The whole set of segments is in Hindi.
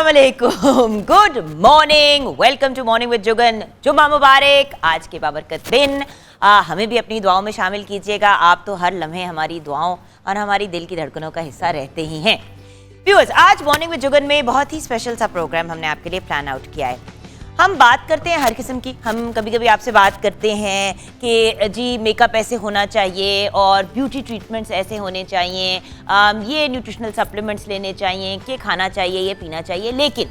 अस्सलामुअलैकुम, good morning, welcome to morning with Jugan. जुम्मा मुबारक। आज के बाबरकत दिन हमें भी अपनी दुआओं में शामिल कीजिएगा। आप तो हर लम्हे हमारी दुआओं और हमारी दिल की धड़कनों का हिस्सा रहते ही हैं। व्यूअर्स, आज मॉर्निंग विद जुगन में बहुत ही स्पेशल सा प्रोग्राम हमने आपके लिए प्लान आउट किया है। हम बात करते हैं हर किस्म की। हम कभी कभी आपसे बात करते हैं कि जी मेकअप ऐसे होना चाहिए और ब्यूटी ट्रीटमेंट्स ऐसे होने चाहिए, ये न्यूट्रिशनल सप्लीमेंट्स लेने चाहिए, ये खाना चाहिए, ये पीना चाहिए। लेकिन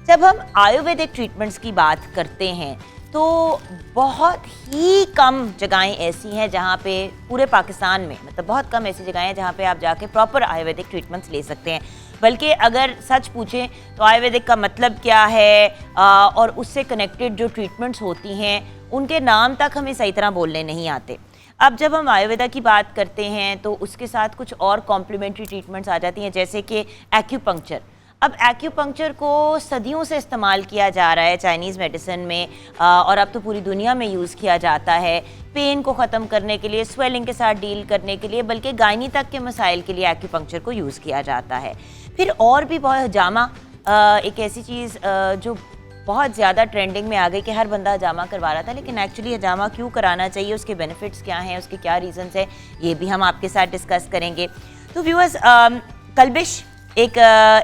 जब हम आयुर्वेदिक ट्रीटमेंट्स की बात करते हैं तो बहुत ही कम जगहें ऐसी हैं जहाँ पे पूरे पाकिस्तान में, मतलब बहुत कम ऐसी जगहें हैं जहाँ पे आप जाके प्रॉपर आयुर्वेदिक ट्रीटमेंट्स ले सकते हैं। बल्कि अगर सच पूछें तो आयुर्वेदिक का मतलब क्या है और उससे कनेक्टेड जो ट्रीटमेंट्स होती हैं उनके नाम तक हमें सही तरह बोलने नहीं आते। अब जब हम आयुर्वेदा की बात करते हैं तो उसके साथ कुछ और कॉम्प्लीमेंट्री ट्रीटमेंट्स आ जाती हैं, जैसे कि एक्यूपंक्चर। अब एक्यूपंक्चर को सदियों से इस्तेमाल किया जा रहा है चाइनीज़ मेडिसिन में और अब तो पूरी दुनिया में यूज़ किया जाता है पेन को ख़त्म करने के लिए, स्वेलिंग के साथ डील करने के लिए, बल्कि गायनी तक के मसाइल के लिए एक्यूपंक्चर को यूज़ किया जाता है। फिर और भी बहुत हजामा एक ऐसी चीज़ जो बहुत ज़्यादा ट्रेंडिंग में आ गई कि हर बंदा हजामा करवा रहा था, लेकिन एक्चुअली हजामा क्यों कराना चाहिए, उसके बेनिफिट्स क्या हैं, उसके क्या रीज़न्स हैं, ये भी हम आपके साथ डिस्कस करेंगे। तो व्यूअर्स, कल्बिश एक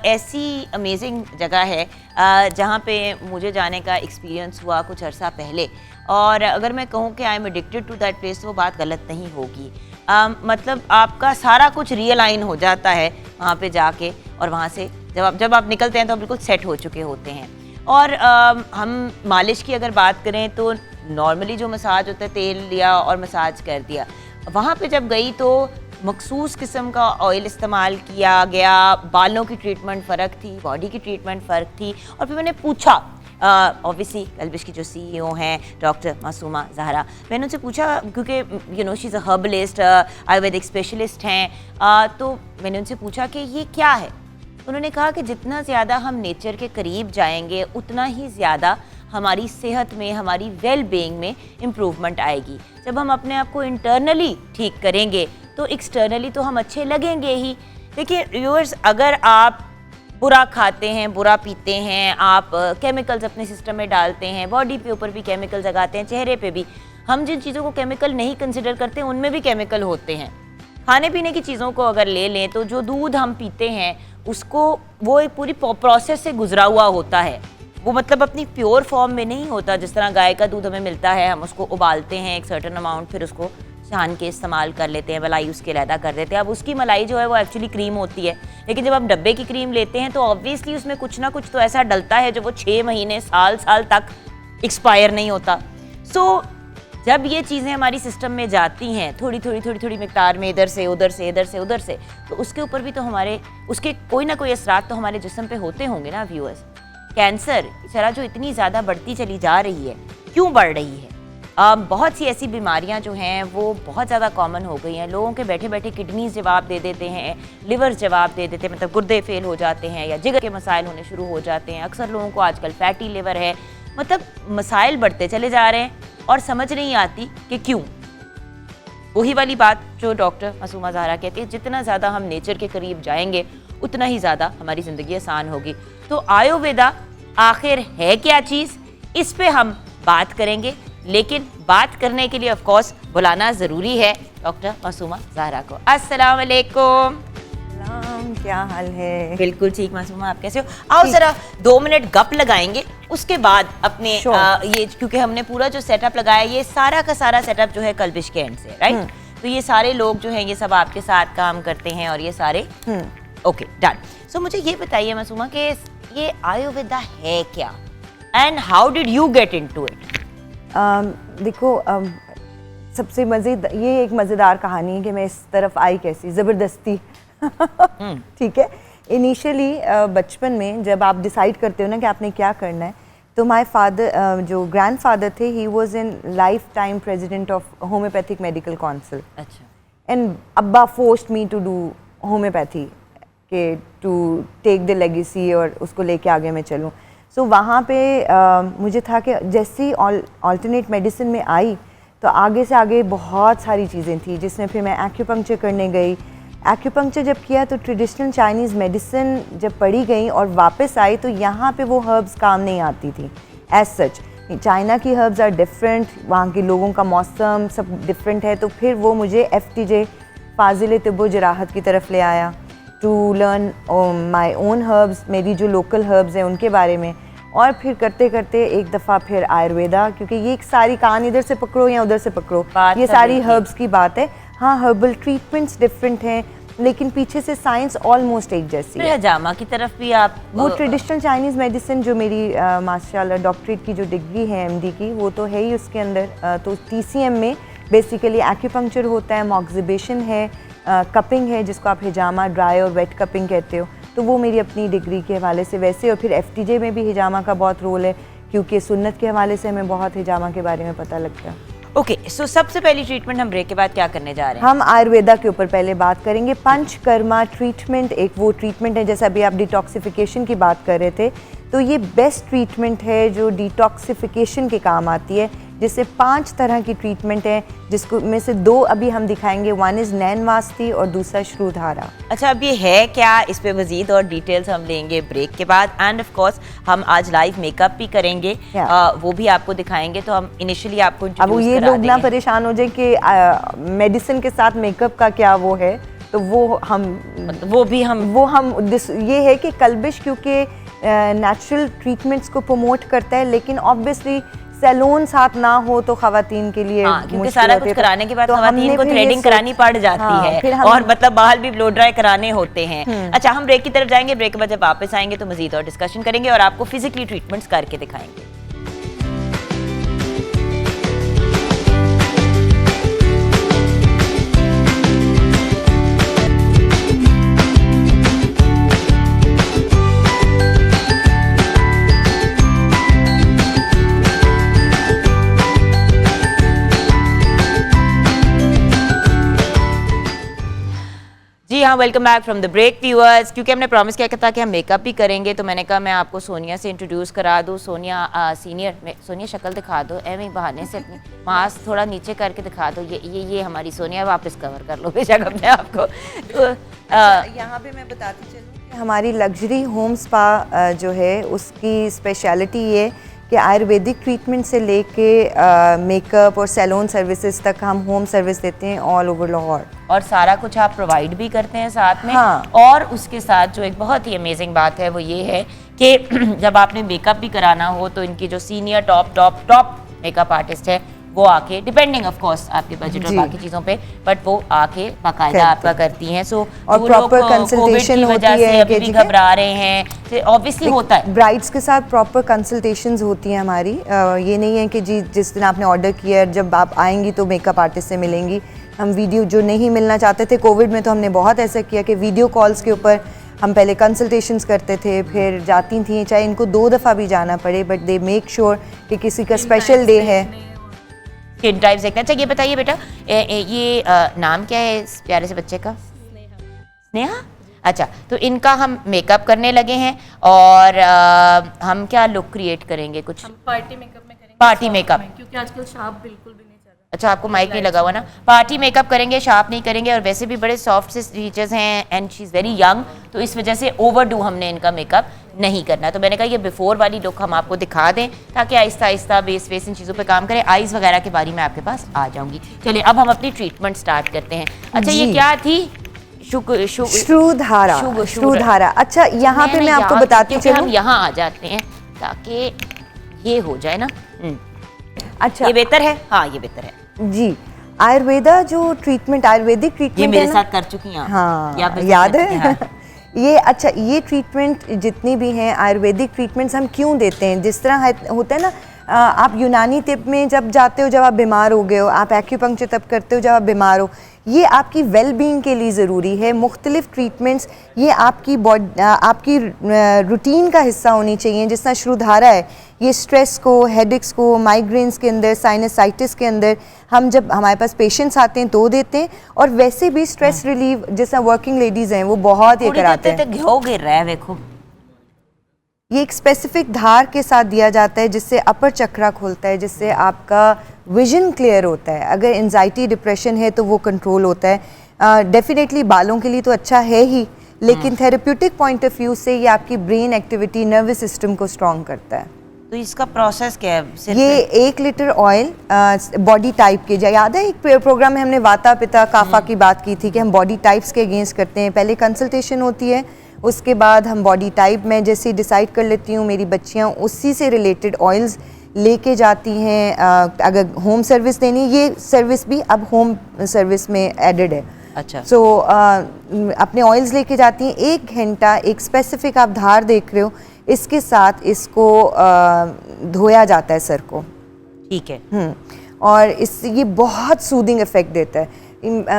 ऐसी अमेजिंग जगह है जहाँ पे मुझे जाने का एक्सपीरियंस हुआ कुछ अरसा पहले, और अगर मैं कहूँ कि I am addicted to that place तो वो बात गलत नहीं होगी। मतलब आपका सारा कुछ रियलाइन हो जाता है वहाँ पे जाके, और वहाँ से जब आप निकलते हैं तो आप बिल्कुल सेट हो चुके होते हैं। और हम मालिश की अगर बात करें तो नॉर्मली जो मसाज होता है तेल लिया और मसाज कर दिया। वहाँ पे जब गई तो मखसूस किस्म का ऑयल इस्तेमाल किया गया, बालों की ट्रीटमेंट फ़र्क थी, बॉडी की ट्रीटमेंट फ़र्क थी। और फिर मैंने पूछा, ऑब्वियसली कल्बिश की जो CEO हैं डॉक्टर मासूमा ज़हरा, मैंने उनसे पूछा क्योंकि you know she is a herbalist, Ayurvedic specialist हैं, तो मैंने उनसे पूछा कि ये क्या है। उन्होंने कहा कि जितना ज़्यादा हम नेचर के करीब जाएंगे उतना ही ज़्यादा हमारी सेहत में, हमारी वेल बीइंग में इम्प्रूवमेंट आएगी। जब हम अपने आप को इंटरनली ठीक करेंगे तो एक्सटर्नली तो हम अच्छे लगेंगे ही। देखिए व्यूअर्स, अगर आप बुरा खाते हैं, बुरा पीते हैं, आप केमिकल्स अपने सिस्टम में डालते हैं, बॉडी पे ऊपर भी केमिकल लगाते हैं, चेहरे पे भी, हम जिन चीज़ों को केमिकल नहीं कंसिडर करते उनमें भी केमिकल होते हैं। खाने पीने की चीज़ों को अगर ले लें तो जो दूध हम पीते हैं उसको वो एक पूरी प्रोसेस से गुजरा हुआ होता है। वो मतलब अपनी प्योर फॉर्म में नहीं होता। जिस तरह गाय का दूध हमें मिलता है, हम उसको उबालते हैं एक सर्टेन अमाउंट, फिर उसको छान के इस्तेमाल कर लेते हैं, मलाई उसके अलहदा कर देते हैं। अब उसकी मलाई जो है वो एक्चुअली क्रीम होती है, लेकिन जब आप डब्बे की क्रीम लेते हैं तो ऑब्वियसली उसमें कुछ ना कुछ तो ऐसा डलता है जो वो 6 महीने साल तक एक्सपायर नहीं होता। सो जब ये चीज़ें हमारी सिस्टम में जाती हैं थोड़ी मिकदार में, इधर से उधर से, इधर से उधर से, तो उसके ऊपर भी तो हमारे उसके कोई ना कोई असरात तो हमारे जिस्म पे होते होंगे ना व्यूअर्स। कैंसर शरह जो इतनी ज़्यादा बढ़ती चली जा रही है, क्यों बढ़ रही है? बहुत सी ऐसी बीमारियां जो हैं वो बहुत ज़्यादा कॉमन हो गई हैं। लोगों के बैठे बैठे किडनीज जवाब दे देते हैं, लिवर जवाब दे देते हैं, मतलब गुर्दे फेल हो जाते हैं या जिगर के मसाइल होने शुरू हो जाते हैं। अक्सर लोगों को आजकल फैटी लिवर है, मतलब मसाइल बढ़ते चले जा रहे हैं और समझ नहीं आती कि क्यों। वही वाली बात जो डॉक्टर मासूमा ज़हरा कहती है, जितना ज़्यादा हम नेचर के करीब जाएंगे उतना ही ज़्यादा हमारी ज़िंदगी आसान होगी। तो आयुर्वेदा आखिर है क्या चीज़, इस पे हम बात करेंगे, लेकिन बात करने के लिए ऑफ कोर्स बुलाना ज़रूरी है डॉक्टर मासूमा ज़हरा को। अस्सलाम वालेकुम। क्या हाल है? बिल्कुल ठीक मासूमा, आप कैसे हो? आओ ज़रा 2 मिनट गप लगाएंगे, उसके बाद अपने ये, क्योंकि हमने पूरा जो सेटअप लगाया ये सारा का सारा सेटअप जो है कल्बिश के एंड से, राइट? तो ये सारे लोग जो हैं ये सब आपके साथ काम करते हैं और ये सारे ओके डन। सो मुझे ये बताइए मासूमा कि ये आयुर्वेदा है क्या and how did you get into it? देखो, सबसे ये एक मज़ेदार कहानी है कि मैं इस तरफ आई कैसी, ज़बरदस्ती। ठीक है। इनिशियली बचपन में जब आप डिसाइड करते हो ना कि आपने क्या करना है, तो माय फादर, जो ग्रैंडफादर थे, he was in life time president of homeopathic medical council. अच्छा। एंड अब्बा forced me to do homeopathy, के टू टेक द लेगेसी और उसको लेके आगे मैं चलूँ। सो वहाँ पे मुझे था कि जैसी ऑल्टरनेट मेडिसिन में आई तो आगे से आगे बहुत सारी चीज़ें थी, जिसमें फिर मैं एक्यूपंक्चर करने गई। एक्यूपंक्चर जब किया तो ट्रेडिशनल चाइनीज़ मेडिसिन जब पढ़ी गई और वापस आई तो यहाँ पे वो हर्ब्स काम नहीं आती थी एज सच। चाइना की हर्ब्स आर डिफरेंट, वहाँ के लोगों का मौसम सब डिफरेंट है, तो फिर वो मुझे FTJ फाजिल तिब्बो जराहत की तरफ ले आया to learn my own herbs, मेरी जो लोकल हर्ब्स हैं उनके बारे में। और फिर करते करते एक दफ़ा फिर आयुर्वेदा, क्योंकि ये एक सारी कहानी इधर से पकड़ो या उधर से पकड़ो, ये सारी हर्ब्स की बात है। हाँ, हर्बल ट्रीटमेंट्स डिफरेंट हैं लेकिन पीछे से साइंस ऑलमोस्ट एक जैसी है। हजामा की तरफ भी आप वो ट्रेडिशनल चाइनीज़ मेडिसिन जो मेरी माशाल्लाह डॉक्टरेट की जो डिग्री है MD की, वो तो है ही उसके अंदर। तो TCM में बेसिकली एक्यूपंक्चर होता है, मॉक्सिबेशन है, कपिंग है जिसको आप हिजामा ड्राई और वेट कपिंग कहते हो, तो वो मेरी अपनी डिग्री के हवाले से वैसे। और फिर FTJ में भी हिजामा का बहुत रोल है क्योंकि सुन्नत के हवाले से हमें बहुत हिजामा के बारे में पता लगता है। ओके, सो सबसे पहली ट्रीटमेंट हम ब्रेक के बाद क्या करने जा रहे हैं? हम आयुर्वेदा के ऊपर पहले बात करेंगे। पंचकर्मा ट्रीटमेंट एक वो ट्रीटमेंट है, जैसे अभी आप डिटॉक्सिफिकेशन की बात कर रहे थे, तो ये बेस्ट ट्रीटमेंट है जो डिटॉक्सिफिकेशन के काम आती है, जिससे 5 तरह की ट्रीटमेंट है जिसको में से 2 अभी हम दिखाएंगे। वन इज़ नैनवास्ती और दूसरा श्रुधारा। अच्छा, अब ये है क्या, इस पे मजीद और डिटेल्स हम लेंगे ब्रेक के बाद। एंड ऑफ कोर्स हम आज लाइव मेकअप भी करेंगे, वो भी आपको दिखाएंगे। तो हम इनिशियली आपको अब ये लोग ना परेशान हो जाए कि मेडिसिन के साथ मेकअप का क्या वो है, तो वो हम ये है कि कल्बिश क्योंकि नेचुरल ट्रीटमेंट्स को प्रमोट करता है, लेकिन ऑब्वियसली सैलून साथ ना हो तो खवातीन के लिए क्योंकि सारा कुछ कराने के बाद खवातीन को थ्रेडिंग करानी पड़ जाती है और मतलब बाल भी ब्लो ड्राई कराने होते हैं। अच्छा, हम ब्रेक की तरफ जाएंगे, ब्रेक के बाद जब वापस आएंगे तो मजीद और डिस्कशन करेंगे और आपको फिजिकली ट्रीटमेंट्स करके दिखाएंगे। जी हाँ, welcome back from the break viewers. क्योंकि हमने प्रॉमिस किया था कि हम मेकअप भी करेंगे, तो मैंने कहा मैं आपको सोनिया से इंट्रोड्यूस करा दूँ। सोनिया सीनियर में, सोनिया शक्ल दिखा दो, एवं बहाने से अपनी मास्क थोड़ा नीचे करके दिखा दो। ये हमारी सोनिया, वापस कवर कर लो बेशक अपने आप को। तो यहाँ पे मैं बताती चलूँ, हमारी लग्जरी होम स्पा जो है उसकी स्पेशलिटी ये कि आयुर्वेदिक ट्रीटमेंट से लेके मेकअप और सैलून सर्विसेज तक हम होम सर्विस देते हैं ऑल ओवर लाहौर, और सारा कुछ आप प्रोवाइड भी करते हैं साथ में। हाँ। और उसके साथ जो एक बहुत ही अमेजिंग बात है वो ये है कि जब आपने मेकअप भी कराना हो तो इनकी जो सीनियर टॉप मेकअप आर्टिस्ट है वो आके, डिपेंडिंग ऑफ कोर्स आपके बजट और बाकी चीज़ों पे, बट वो आके बाकायदा आपका करती हैं। सो और प्रॉपर कंसल्टेशन होती है, अभी भी घबरा रहे हैं, ऑब्वियसली होता है। ब्राइड्स के साथ प्रॉपर कंसल्टेशंस होती हैं हमारी। ये नहीं है कि जी जिस दिन आपने ऑर्डर किया जब आप आएंगी तो मेकअप आर्टिस्ट से मिलेंगी। हम वीडियो जो नहीं मिलना चाहते थे कोविड में, तो हमने बहुत ऐसा किया कि वीडियो कॉल्स के ऊपर हम पहले कंसल्टेशंस करते थे, फिर जाती थी, चाहे इनको 2 दफ़ा भी जाना पड़े, बट दे मेक श्योर कि किसी का स्पेशल डे है। स्किन टाइप्स देखना। अच्छा, ये बताइए बेटा, ये नाम क्या है इस प्यारे से बच्चे का? स्नेहा। अच्छा, तो इनका हम मेकअप करने लगे हैं और हम क्या लुक क्रिएट करेंगे? कुछ हम पार्टी मेकअप में करेंगे। पार्टी मेकअप, क्योंकि आजकल शार्प बिल्कुल भी नहीं चल रहा। अच्छा, आपको माइक नहीं लगा हुआ ना? पार्टी मेकअप करेंगे, शार्प नहीं करेंगे। और वैसे भी बड़े सॉफ्ट से फीचर्स हैं and she is very young, तो इस वजह से ओवरडू हमने इनका मेकअप नहीं करना। तो मैंने कहा ये बिफोर वाली लुक हम आपको दिखा दें ताकि आहिस्ता आहिस्ता बेस इन चीज़ों पे काम करें। आइज़ वगैरह के बारे में आपके पास आ जाऊंगी। चलिए, अब हम अपनी ट्रीटमेंट स्टार्ट करते हैं। अच्छा, ये क्या थी? श्रुधारा। अच्छा, यहाँ पे मैं आपको बताती चलूं, हम यहाँ आ जाते हैं ताकि ये हो जाए ना। अच्छा, ये बेहतर है। हाँ, ये बेहतर है जी। आयुर्वेदा जो ट्रीटमेंट, आयुर्वेदिक ट्रीटमेंट ये मेरे साथ कर चुकी हैं। हाँ, याद है। हाँ। ये अच्छा, ये ट्रीटमेंट जितनी भी हैं आयुर्वेदिक ट्रीटमेंट्स हम क्यों देते हैं? जिस तरह होता है ना, आप यूनानी तिब में जब जाते हो जब आप बीमार हो गए हो, आप एक्यूपंक्चर तब करते हो जब आप बीमार हो, ये आपकी वेल बीइंग के लिए ज़रूरी है। मुख्तलिफ ट्रीटमेंट्स ये आपकी रूटीन का हिस्सा होनी चाहिए। जिस तरह श्रुधारा है, ये स्ट्रेस को, हेडेक्स को, माइग्रेन्स के अंदर, साइनसाइटिस के अंदर हम जब हमारे पास पेशेंट्स आते हैं तो देते हैं। और वैसे भी स्ट्रेस रिलीव, जैसा वर्किंग लेडीज़ हैं वो बहुत ये कराते हैं। घिओ गिर रहा है, देखो। ये एक स्पेसिफिक धार के साथ दिया जाता है जिससे अपर चक्रा खुलता है, जिससे आपका विजन क्लियर होता है। अगर एंजाइटी डिप्रेशन है तो वो कंट्रोल होता है। डेफिनेटली बालों के लिए तो अच्छा है ही, लेकिन थेरेप्यूटिक पॉइंट ऑफ व्यू से ये आपकी ब्रेन एक्टिविटी, नर्वस सिस्टम को स्ट्रॉन्ग करता है। तो इसका प्रोसेस क्या है? सिर्फ ये 1 लीटर ऑयल बॉडी टाइप के, याद है एक प्रोग्राम में हमने वाता पिता काफा की बात की थी कि हम बॉडी टाइप्स के अगेंस्ट करते हैं। पहले कंसल्टेशन होती है, उसके बाद हम बॉडी टाइप में जैसे डिसाइड कर लेती हूँ, मेरी बच्चियाँ उसी से रिलेटेड ऑयल्स लेके जाती हैं। अगर होम सर्विस देनी, ये सर्विस भी अब होम सर्विस में एडेड है। अच्छा। सो अपने ऑयल्स लेके जाती हैं, 1 घंटा एक स्पेसिफिक आप धार देख रहे हो, इसके साथ इसको धोया जाता है सर को। ठीक है। और इससे ये बहुत सूदिंग इफेक्ट देता है।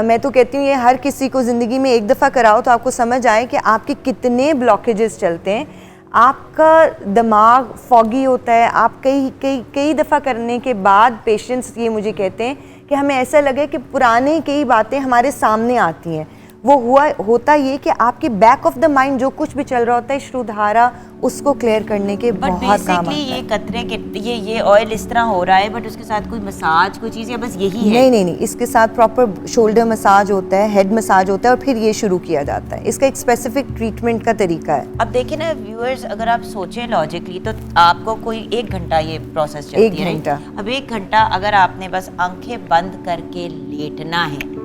मैं तो कहती हूँ ये हर किसी को ज़िंदगी में एक दफ़ा कराओ तो आपको समझ आए कि आपके कितने ब्लॉकेजेस चलते हैं। आपका दिमाग फॉगी होता है। आप कई दफ़ा करने के बाद पेशेंट्स ये मुझे कहते हैं कि हमें ऐसा लगे कि पुराने कई बातें हमारे सामने आती हैं। वो होता ये कि आपके बैक ऑफ द माइंड जो कुछ भी चल रहा होता है, श्रुधारा उसको क्लियर करने के बहुत काम आता है। ये कतरे के ये ऑयल इस तरह हो रहा है, बट उसके साथ कोई मसाज कोई चीज़ या बस यही है? नहीं, इसके साथ प्रॉपर शोल्डर मसाज होता है, हेड मसाज होता है, और फिर ये शुरू किया जाता है। इसका एक स्पेसिफिक ट्रीटमेंट का तरीका है। अब देखिए ना व्यूअर्स, अगर आप सोचें लॉजिकली तो आपको कोई 1 घंटा ये प्रोसेस चलती है। 1 घंटा। अब 1 घंटा अगर आपने बस आंखें बंद करके लेटना है,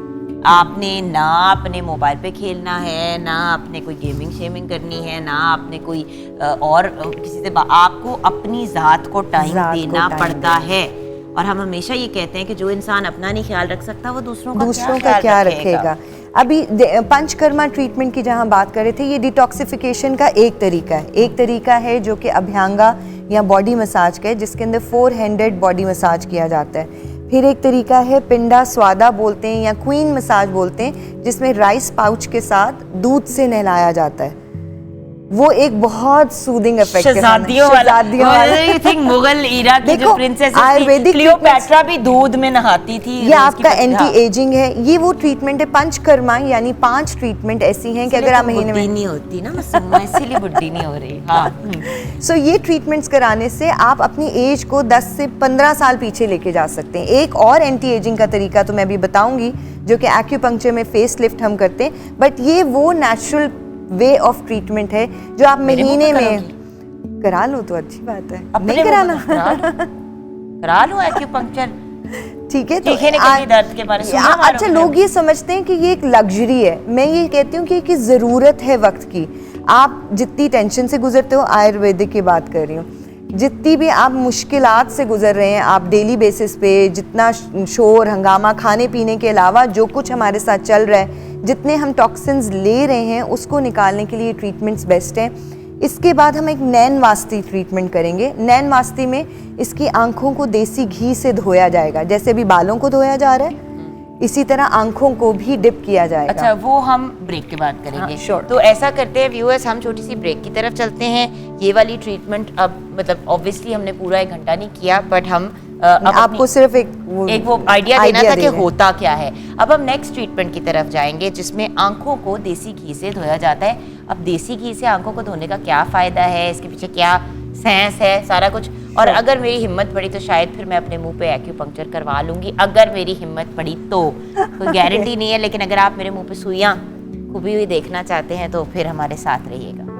आपने ना अपने मोबाइल पे खेलना है, ना आपने कोई गेमिंग शेमिंग करनी है, ना आपने कोई और किसी से आपको अपनी ज़ात को टाइम देना पड़ता है। और हम हमेशा ये कहते हैं कि जो इंसान अपना नहीं ख्याल रख सकता वो दूसरों का क्या रखेगा। अभी पंचकर्मा ट्रीटमेंट की जहाँ बात कर रहे थे, ये डिटॉक्सिफिकेशन का एक तरीका है। एक तरीका है जो कि अभ्यंगा या बॉडी मसाज का है, जिसके अंदर 4 हैंडेड बॉडी मसाज किया जाता है। फिर एक तरीका है पिंडा स्वादा बोलते हैं या क्वीन मसाज बोलते हैं, जिसमें राइस पाउच के साथ दूध से नहलाया जाता है। वो एक बहुत सूदिंग इफेक्ट है। शहजादियों वाला। You think मुगल ईरा की जो प्रिंसेस आयुर्वेदिक क्लियोपैट्रा भी दूध में नहाती थी। ये आपका एंटी एजिंग है। ये वो ट्रीटमेंट है पंचकर्मा, यानी 5 ट्रीटमेंट ऐसी हैं कि अगर आप महीने में नहीं होती ना मसम्मा, इसीलिए बुढ़ी नहीं हो रही। हाँ। सो ये ट्रीटमेंट्स कराने से आप अपनी एज को 10 से 15 साल पीछे लेके जा सकते हैं। एक और एंटी एजिंग का तरीका तो मैं अभी बताऊंगी, जो कि एक्यूपंक्चर में फेस लिफ्ट हम करते हैं, बट ये वो नेचुरल वे ऑफ ट्रीटमेंट है जो आप महीने में करा लो तो अच्छी बात है। नहीं कराना करा लो एक्यूपंक्चर। ठीक है। तो दर्द के बारे में अच्छा, लोग ये समझते हैं कि ये एक लग्जरी है। मैं ये कहती हूँ कि एक ज़रूरत है वक्त की। आप जितनी टेंशन से गुजरते हो, आयुर्वेदिक की बात कर रही हूँ, जितनी भी आप मुश्किलात से गुजर रहे हैं, आप डेली बेसिस पे जितना शोर हंगामा, खाने पीने के अलावा जो कुछ हमारे साथ चल रहा है, जितने हम टॉक्सिन्स ले रहे हैं, उसको निकालने के लिए ट्रीटमेंट्स बेस्ट हैं। इसके बाद हम एक नैन वास्ती ट्रीटमेंट करेंगे। नैन वास्ती में इसकी आंखों को देसी घी से धोया जाएगा, जैसे अभी बालों को धोया जा रहा है, इसी तरह आंखों को भी डिप किया जाएगा। अच्छा, वो हम ब्रेक के बाद करेंगे। हाँ, तो ऐसा करते हैं व्यूअर्स, हम छोटी सी ब्रेक की तरफ चलते हैं। ये वाली ट्रीटमेंट अब मतलब ऑब्वियसली हमने पूरा 1 घंटा नहीं किया, बट हम आपको सिर्फ एक वो आइडिया देना था कि होता क्या है। अब हम नेक्स्ट ट्रीटमेंट की तरफ जाएंगे, जिसमें आंखों को देसी घी से धोया जाता है। अब देसी घी से आंखों को धोने का क्या फ़ायदा है, इसके पीछे क्या साइंस है, सारा कुछ। और अगर मेरी हिम्मत पड़ी तो शायद फिर मैं अपने मुंह पे एक्यूपंक्चर करवा लूँगी, अगर मेरी हिम्मत पड़ी तो। कोई गारंटी नहीं है, लेकिन अगर आप मेरे मुँह पे सुइयाँ खुबी हुई देखना चाहते हैं तो फिर हमारे साथ रहिएगा।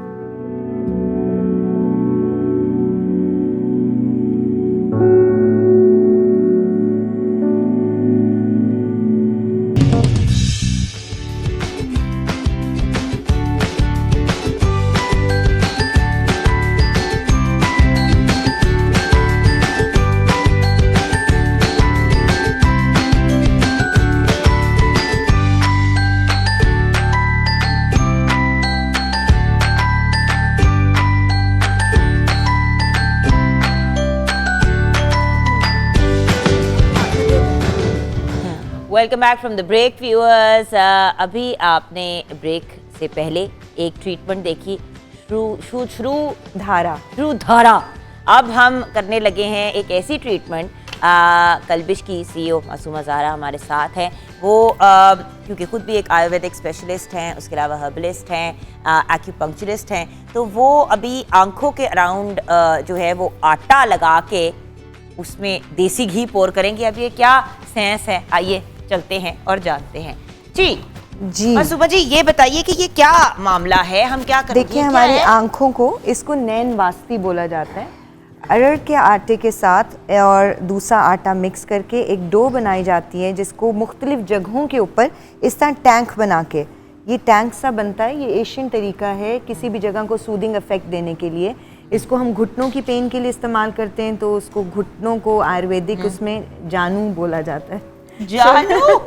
Welcome back from the break viewers. अभी आपने ब्रेक से पहले एक ट्रीटमेंट देखी, श्रू धारा। अब हम करने लगे हैं एक ऐसी ट्रीटमेंट, कल्बिश की CEO मासूमा ज़ाहरा हमारे साथ हैं। वो क्योंकि खुद भी एक आयुर्वेदिक स्पेशलिस्ट हैं, उसके अलावा हर्बलिस्ट हैं, एक्यूपंक्चरिस्ट हैं, तो वो अभी आंखों के अराउंड जो है वो आटा लगा के उसमें देसी घी पोर करेंगे। अब ये क्या सेंस है, आइए चलते हैं और जानते हैं जी। जी और सुबह जी ये बताइए कि ये क्या मामला है, हम क्या करेंगे? देखिए, हमारी आंखों को, इसको नैन वास्ती बोला जाता है। अरहर के आटे के साथ और दूसरा आटा मिक्स करके एक डो बनाई जाती है, जिसको मुख्तलिफ जगहों के ऊपर इस तरह टैंक बना के, ये टैंक सा बनता है। ये एशियन तरीका है किसी भी जगह को सूदिंग इफेक्ट देने के लिए। इसको हम घुटनों की पेन के लिए इस्तेमाल करते हैं, तो उसको घुटनों को आयुर्वेदिक उसमें जानू बोला जाता है। जानू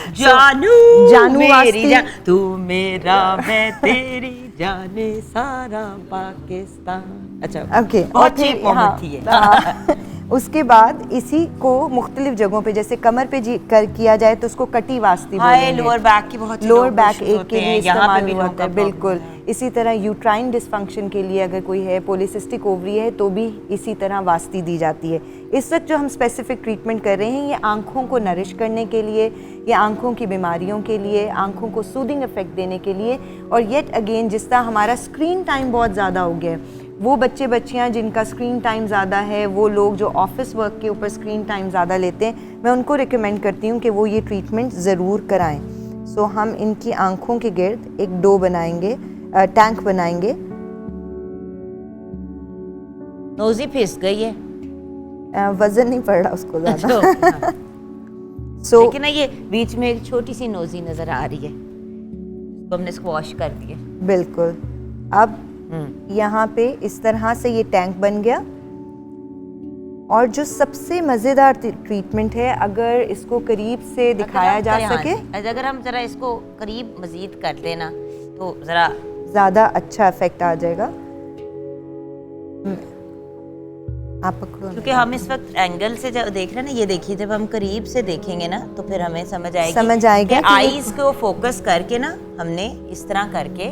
जानू जानू मेरी वास्ती। जान, तू मेरा मैं तेरी जाने सारा पाकिस्तान। अच्छा ओके, बहुत चीप मोमेंट थी ये। उसके बाद इसी को मुख्तलिफ जगहों पे, जैसे कमर पे किया जाए तो उसको कटी वास्ती हाय, बोलेंगे। लोअर बैक की बहुत लोअर बैक एक के लिए यहाँ पे इस्तेमाल भी होता है, बिल्कुल। इसी तरह यूट्राइन डिसफंक्शन के लिए अगर कोई है, पॉलिसिस्टिक ओवरी है, तो भी इसी तरह वास्ती दी जाती है। इस वक्त जो हम स्पेसिफिक ट्रीटमेंट कर रहे हैं, ये आंखों को नरिश करने के लिए, ये आंखों की बीमारियों के लिए, आंखों को सूदिंग इफेक्ट देने के लिए। और येट अगेन, जिस तरह हमारा स्क्रीन टाइम बहुत ज़्यादा हो गया है, वो बच्चे बच्चियां जिनका स्क्रीन टाइम ज़्यादा है, वो लोग जो ऑफिस वर्क के ऊपर स्क्रीन टाइम ज़्यादा लेते हैं, मैं उनको रिकमेंड करती हूँ कि वो ये ट्रीटमेंट ज़रूर कराएं। सो हम इनकी आंखों के गिर्द एक डो बनाएंगे, टैंक बनाएंगे। नोजी फिस गई है, वजन नहीं पड़ रहा उसको ज़्यादा। अच्छा, सो लेकिन ना ये बीच में एक छोटी सी नोजी नजर आ रही है, तो हमने स्क्वॉश कर दिया। बिल्कुल। अब यहाँ पे इस तरह से ये टैंक बन गया। और जो सबसे मज़ेदार ट्रीटमेंट है, अगर इसको करीब से दिखाया जा सके, अगर हम जरा इसको करीब मजीद कर देना तो जरा ज़्यादा अच्छा इफेक्ट आ जाएगा। आप पकड़ो, क्योंकि हम इस वक्त एंगल से जब देख रहे हैं ना, ये देखिए, जब हम करीब से देखेंगे ना तो फिर हमें समझ आएगा कि आईज को फोकस करके ना हमने इस तरह करके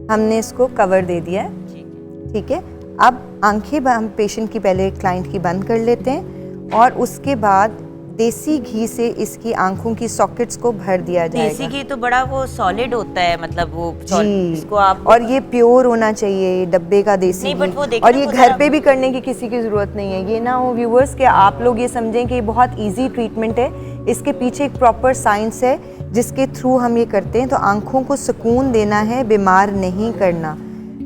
हमने इसको कवर दे दिया है। ठीक है, अब आंखें हम पेशेंट की, पहले क्लाइंट की बंद कर लेते हैं और उसके बाद देसी घी से इसकी आंखों की सॉकेट्स को भर दिया जाएगा। देसी घी तो बड़ा वो सॉलिड होता है, मतलब वो इसको आप, और ये प्योर होना चाहिए, डब्बे का देसी नहीं, घी। बट वो और ये घर पे भी करने की किसी की ज़रूरत नहीं है। ये ना हो व्यूवर्स कि आप लोग ये समझें कि ये बहुत इजी ट्रीटमेंट है। इसके पीछे एक प्रॉपर साइंस है जिसके थ्रू हम ये करते हैं। तो आंखों को सुकून देना है, बीमार नहीं करना।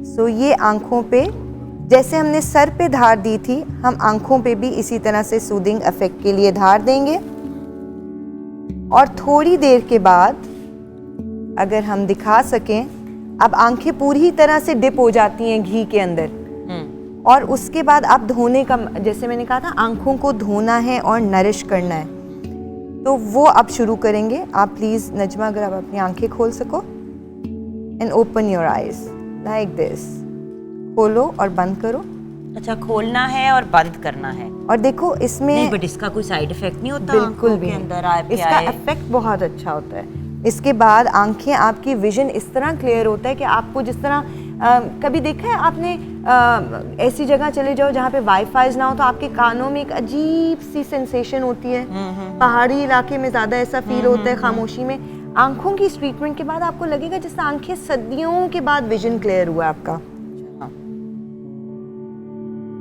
सो ये आंखों पे, जैसे हमने सर पे धार दी थी, हम आंखों पे भी इसी तरह से सूदिंग इफेक्ट के लिए धार देंगे। और थोड़ी देर के बाद अगर हम दिखा सकें, अब आंखें पूरी तरह से डिप हो जाती हैं घी के अंदर। और उसके बाद अब धोने का, जैसे मैंने कहा था, आंखों को धोना है और नरिश करना है, तो वो अब शुरू करेंगे। आप प्लीज़ नजमा, अगर आप अपनी आंखें खोल सको, and open your eyes like this. खोलो और बंद करो। अच्छा, खोलना है और बंद करना है। और देखो इसमें नहीं, बट इसका कोई साइड इफेक्ट नहीं होता बिल्कुल भी के अंदर इसका इफेक्ट बहुत अच्छा होता है। इसके बाद आंखें, आपकी विजन इस तरह क्लियर होता है कि आपको जिस तरह कभी देखा है आपने, ऐसी जगह चले जाओ जहाँ पे वाईफाई ना हो, तो आपके कानों में एक अजीब सी सेंसेशन होती है। पहाड़ी इलाके में ज़्यादा ऐसा फील होता है, खामोशी में। आंखों की इस ट्रीटमेंट के बाद आपको लगेगा जैसे आंखें सदियों के बाद विजन क्लियर हुआ आपका।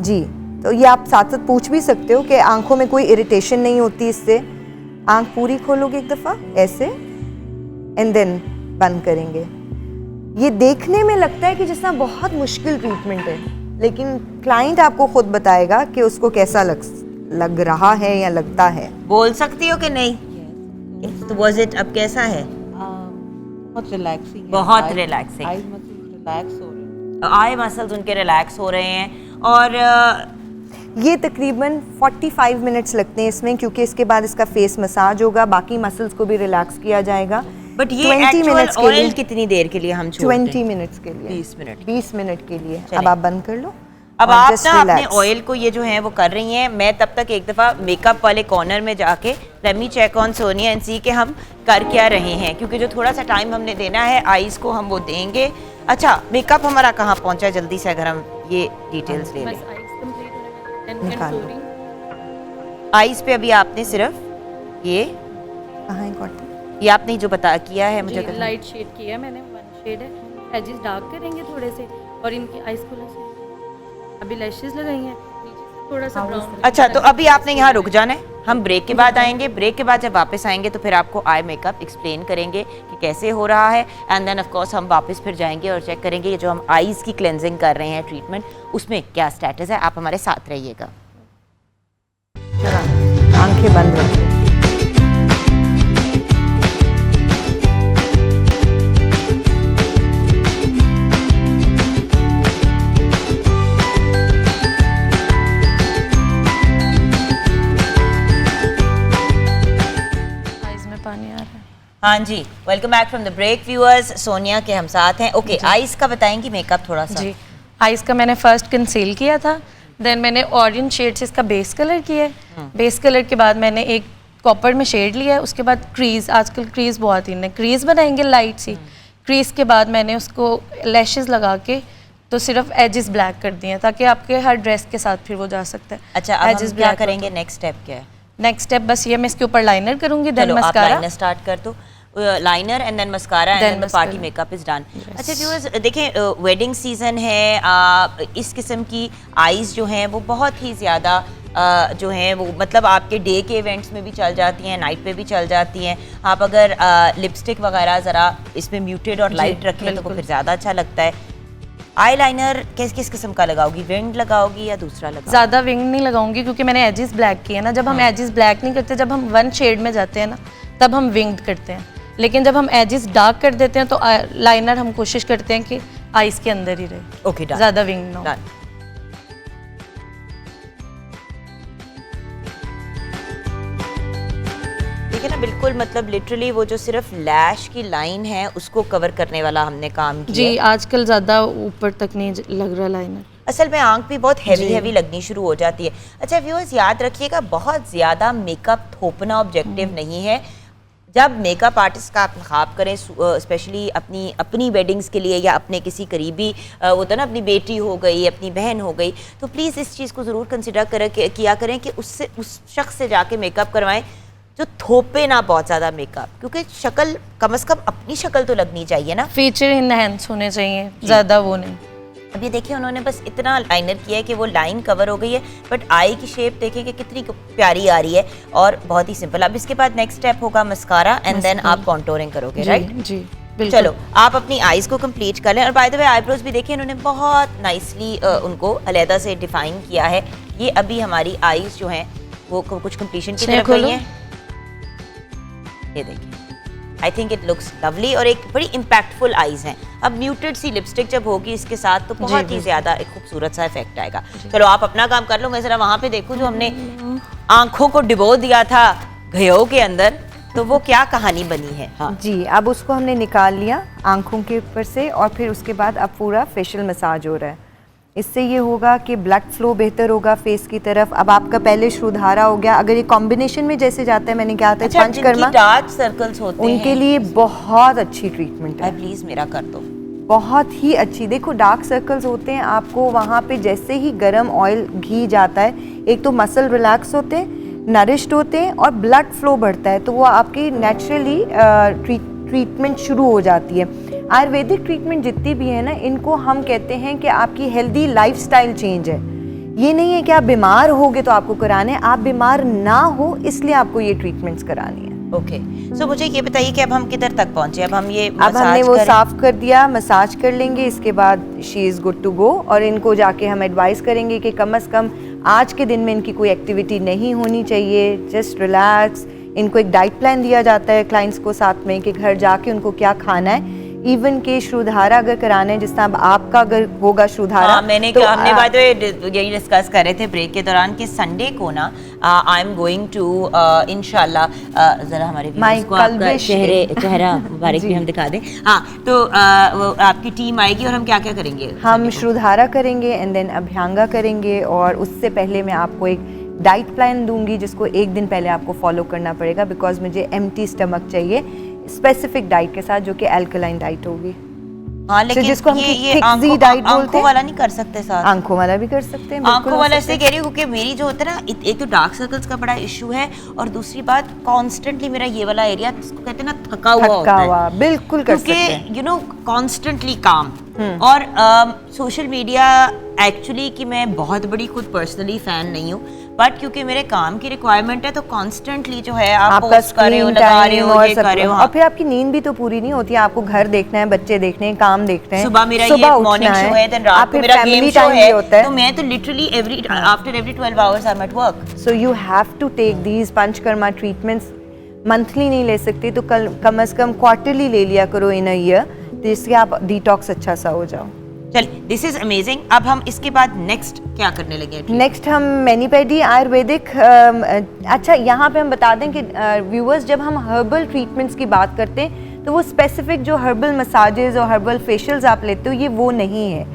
जी, तो ये आप साथ साथ पूछ भी सकते हो कि आंखों में कोई इरिटेशन नहीं होती इससे। आंख पूरी खोलोगे एक दफ़ा ऐसे, एंड देन बंद करेंगे। ये देखने में लगता है कि जिस तरह बहुत मुश्किल ट्रीटमेंट है, लेकिन क्लाइंट आपको खुद बताएगा कि उसको कैसा लग रहा है या लगता है। बोल सकती हो कि नहीं? तो वाज इट, अब कैसा है? बहुत रिलैक्सिंग है, बहुत रिलैक्सिंग। आई मसल्स रिलैक्स हो रहे हैं, आई मसल्स उनके रिलैक्स हो रहे हैं। और ये तकरीबन 45 मिनट्स लगते हैं इसमें, क्योंकि इसके बाद इसका फेस मसाज होगा, बाकी मसल्स को भी रिलैक्स किया जाएगा। बट ये एक्चुअल ऑयल कितनी देर के लिए हम छोड़ते हैं? 20 मिनट्स के लिए, 20 मिनट के लिए। अब आप बंद कर लो। अब आप ना अपने ऑयल को ये जो है वो कर रही हैं। मैं तब तक एक दफ़ा मेकअप वाले कॉर्नर में जाके let me check on Sonia and see के हम कर क्या रहे हैं, क्योंकि जो थोड़ा सा टाइम हमने देना है आईज को हम वो देंगे। अच्छा, मेकअप हमारा कहाँ पहुँचा, जल्दी से अगर हम ये डिटेल्स ले लें। बस आईज कंप्लीट होने में निकालो। आईज पे अभी आपने सिर्फ ये कहाँ है कॉटन? ये आपने जो बता किया है मुझे, लाइट शेड किया है मैंने, वन शेड है। एजेस डार्क करेंगे थोड़े से, और इनकी आईज को अभी लैशेस लगाई हैं, नीचे से थोड़ा सा ब्राउन। अच्छा, तो अभी आपने यहाँ रुक जाना है, हम ब्रेक के बाद आएंगे। ब्रेक के बाद जब वापस आएंगे तो फिर आपको आई मेकअप एक्सप्लेन करेंगे कि कैसे हो रहा है, एंड देन ऑफ कोर्स हम वापस फिर जाएंगे और चेक करेंगे कि जो हम आईज की क्लेंजिंग कर रहे हैं ट्रीटमेंट, उसमें क्या स्टेटस है। आप हमारे साथ रहिएगा। आंखें बंद रखिए। आईज में पानी आ रहा है। हाँ जी, welcome back from the break viewers. Sonia के हम साथ हैं। ओके, आईज का बताएंगी मेकअप थोड़ा सा। जी, आईज का मैंने फर्स्ट कंसील किया था, देन मैंने ऑरेंज शेड से इसका बेस कलर किया है। बेस कलर के बाद मैंने एक कॉपर में शेड लिया है, उसके बाद क्रीज, आजकल क्रीज बहुत इन है, क्रीज बनाएंगे लाइट सी। क्रीज के बाद मैंने उसको लैशेस लगा के तो सिर्फ एजेस ब्लैक कर दिए हैं, ताकि आपके हर ड्रेस के साथ फिर वो जा सकता है। अच्छा, अब हम क्या करेंगे? नेक्स्ट स्टेप क्या है? नेक्स्ट स्टेप बस ये, मैं इसके ऊपर लाइनर करूंगी, देन चलो आप मस्कारा। लाइनर स्टार्ट कर दो। Liner and then mascara and Then then the party mascara. Makeup is done. अच्छा व्यूअर्स, देखें वेडिंग सीजन है, इस किस्म की आईज जो हैं वो बहुत ही ज़्यादा जो हैं वो मतलब आपके डे के इवेंट्स में भी चल जाती हैं, नाइट पे भी चल जाती हैं। आप अगर लिपस्टिक वगैरह ज़रा इसमें म्यूटेड और लाइट रखें तो वो बिल्कुल। फिर ज़्यादा अच्छा लगता है। आई लाइनर किस किस किस्म का लगाओगी? विंग लगाओगी या दूसरा लगाओगी? ज़्यादा विंग नहीं लगाऊंगी क्योंकि मैंने एजेस ब्लैक किए हैं ना। जब हम एजेस ब्लैक नहीं करते, जब हम वन शेड में जाते हैं ना, तब हम विंग करते हैं। लेकिन जब हम एजेस डार्क कर देते हैं तो लाइनर हम कोशिश करते हैं कि आईज के अंदर ही रहे। Okay, done. ज़्यादा विंग ना हो। डन। देखिए ना, बिल्कुल मतलब लिटरली वो जो सिर्फ लैश की लाइन है उसको कवर करने वाला हमने काम किया जी, है। आजकल ज़्यादा ऊपर तक नहीं लग रहा लाइनर। असल में आंख भी बहुत हैवी लगनी शुरू हो जाती है। अच्छा व्यूअर्स, याद रखिएगा बहुत ज़्यादा मेकअप थोपना ऑब्जेक्टिव नहीं है। जब मेकअप आर्टिस्ट का आप ख्वाब करें, स्पेशली अपनी वेडिंग्स के लिए या अपने किसी करीबी वो तो ना अपनी बेटी हो गई, अपनी बहन हो गई, तो प्लीज़ इस चीज़ को ज़रूर कंसिडर किया करें कि उससे उस शख्स से जाके मेकअप करवाएं जो थोपे ना बहुत ज़्यादा मेकअप, क्योंकि शक्ल कम से कम अपनी शक्ल तो लगनी चाहिए ना। फीचर इनहेंस होने चाहिए, ज़्यादा वो नहीं। अब ये देखिए उन्होंने बस इतना लाइनर किया है कि वो लाइन कवर हो गई है, बट आई की शेप देखिए कि कितनी प्यारी आ रही है और बहुत ही सिंपल। अब इसके बाद नेक्स्ट स्टेप होगा मस्कारा एंड देन आप कॉन्टोरिंग करोगे, राइट? जी बिल्कुल। चलो आप अपनी आईज को कंप्लीट कर लें। और बाय द वे आईब्रोज भी देखिए इन्होंने बहुत नाइसली उनको अलहदा से डिफाइन किया है। ये अभी हमारी आईज जो हैं वो कुछ कंप्लीशन की तरफ गई हैं। ये देखिए, I think it looks lovely और एक बड़ी इम्पैक्टफुल आईज हैं। अब म्यूटेड सी लिपस्टिक जब होगी इसके साथ तो बहुत ही ज्यादा एक खूबसूरत सा इफेक्ट आएगा। चलो आप अपना काम कर लो, मैं जरा वहां पे देखूं जो हमने आंखों को डिबो दिया था घयों के अंदर, तो वो क्या कहानी बनी है। हाँ जी, अब उसको हमने निकाल लिया आंखों के ऊपर से और फिर उसके बाद अब पूरा फेशियल मसाज हो रहा है। इससे ये होगा कि ब्लड फ्लो बेहतर होगा फेस की तरफ। अब आपका पहले श्रुधारा हो गया, अगर ये कॉम्बिनेशन में जैसे जाता है, मैंने क्या था अच्छा, पंचकर्मा, डार्क सर्कल्स होते हैं उनके लिए बहुत अच्छी ट्रीटमेंट है। प्लीज मेरा कर दो। बहुत ही अच्छी। देखो डार्क सर्कल्स होते हैं, आपको वहाँ पे जैसे ही गर्म ऑयल घी जाता है, एक तो मसल रिलैक्स होते हैं, नरिश्ड होते हैं और ब्लड फ्लो बढ़ता है, तो वो आपकी नेचुरली ट्रीटमेंट शुरू हो जाती है। आयुर्वेदिक ट्रीटमेंट जितनी भी है ना, इनको हम कहते हैं कि आपकी हेल्दी लाइफस्टाइल चेंज है। ये नहीं है कि आप बीमार होगे तो आपको कराने, आप बीमार ना हो इसलिए आपको ये ट्रीटमेंट्स करानी है। ओके, सो मुझे ये बताइए कि अब हम किधर तक पहुंचे? अब हम ये अब हमने वो साफ कर दिया, मसाज कर लेंगे, इसके बाद she is good to go. और इनको जाके हम एडवाइस करेंगे कि कम से कम आज के दिन में इनकी कोई एक्टिविटी नहीं होनी चाहिए, जस्ट रिलैक्स। इनको एक डाइट प्लान दिया जाता है क्लाइंट्स को साथ में कि घर जाके उनको क्या खाना है। इवन के श्रुधारा अगर कराना है, जिस तरह अब आपका अगर होगा श्रुधारा, मैंने तो हमने बात यही डिस्कस कर रहे थे ब्रेक के दौरान कि संडे को ना आई एम गोइंग टू इंशाल्लाह जरा हमारे व्यूअर्स को आपका चेहरा मुबारक भी हम दिखा दें। हाँ, तो वो आपकी टीम आएगी और हम क्या क्या करेंगे? हम श्रुधारा करेंगे एंड देन अभ्यंगा करेंगे, और उससे पहले मैं आपको एक डाइट प्लान दूंगी जिसको एक दिन पहले आपको फॉलो करना पड़ेगा, बिकॉज मुझे एम्प्टी स्टमक चाहिए स्पेसिफिक डाइट के साथ जो कि अल्कलाइन डाइट होगी। हाँ, लेकिन जिसको हम ये thick Z डाइट बोलते आंखों हैं। वाला नहीं कर सकते साथ। आंखों वाला भी कर सकते हैं, बिल्कुल आंखों हो वाला सकता इसलिए कह रही हूँ क्योंकि मेरी जो होता है ना, एक तो डार्क सर्कल्स का बड़ा इशू है, और दूसरी बात कॉन्स्टेंटली मेरा ये वाला एरिया जिसको कहते हैं ना थका हुआ होता है, हुआ, बिल्कुल कर सकते हैं। क्योंकि यू नो कॉन्स्टेंटली काम। और सोशल मीडिया एक्चुअली कि मैं बहुत बड़ी खुद पर्सनली फैन नहीं हूँ, बट क्योंकि मेरे काम की रिक्वायरमेंट है तो कॉन्स्टेंटली जो है आप आपका पोस्ट कर रहे हो, स्क्रीन लगा रहे टाइम हो, और ये सब, कर रहे हो। और फिर आपकी नींद भी तो पूरी नहीं होती है, आपको घर देखना है, बच्चे देखने हैं, काम देखना है, सुबह मेरा ये उठना मॉर्निंग शो है, देन रात आप को फिर मेरा गेम family शो time भी है, होता है। तो मैं तो literally after every 12 hours I am at work. So you have to take these panchakarma treatments. Monthly नहीं ले सकते तो कम से कम क्वार्टरली ले लिया करो इन अ ईयर, जिससे आप डिटॉक्स अच्छा सा हो जाओ। चलिए, दिस इज अमेजिंग। अब हम इसके बाद नेक्स्ट क्या करने लगे हैं? नेक्स्ट हम मैनीपेडी आयुर्वेदिक। अच्छा, यहाँ पे हम बता दें कि व्यूअर्स, जब हम हर्बल ट्रीटमेंट्स की बात करते हैं तो वो स्पेसिफिक जो हर्बल मसाजेस और हर्बल फेशियल्स आप लेते हो, ये वो नहीं है।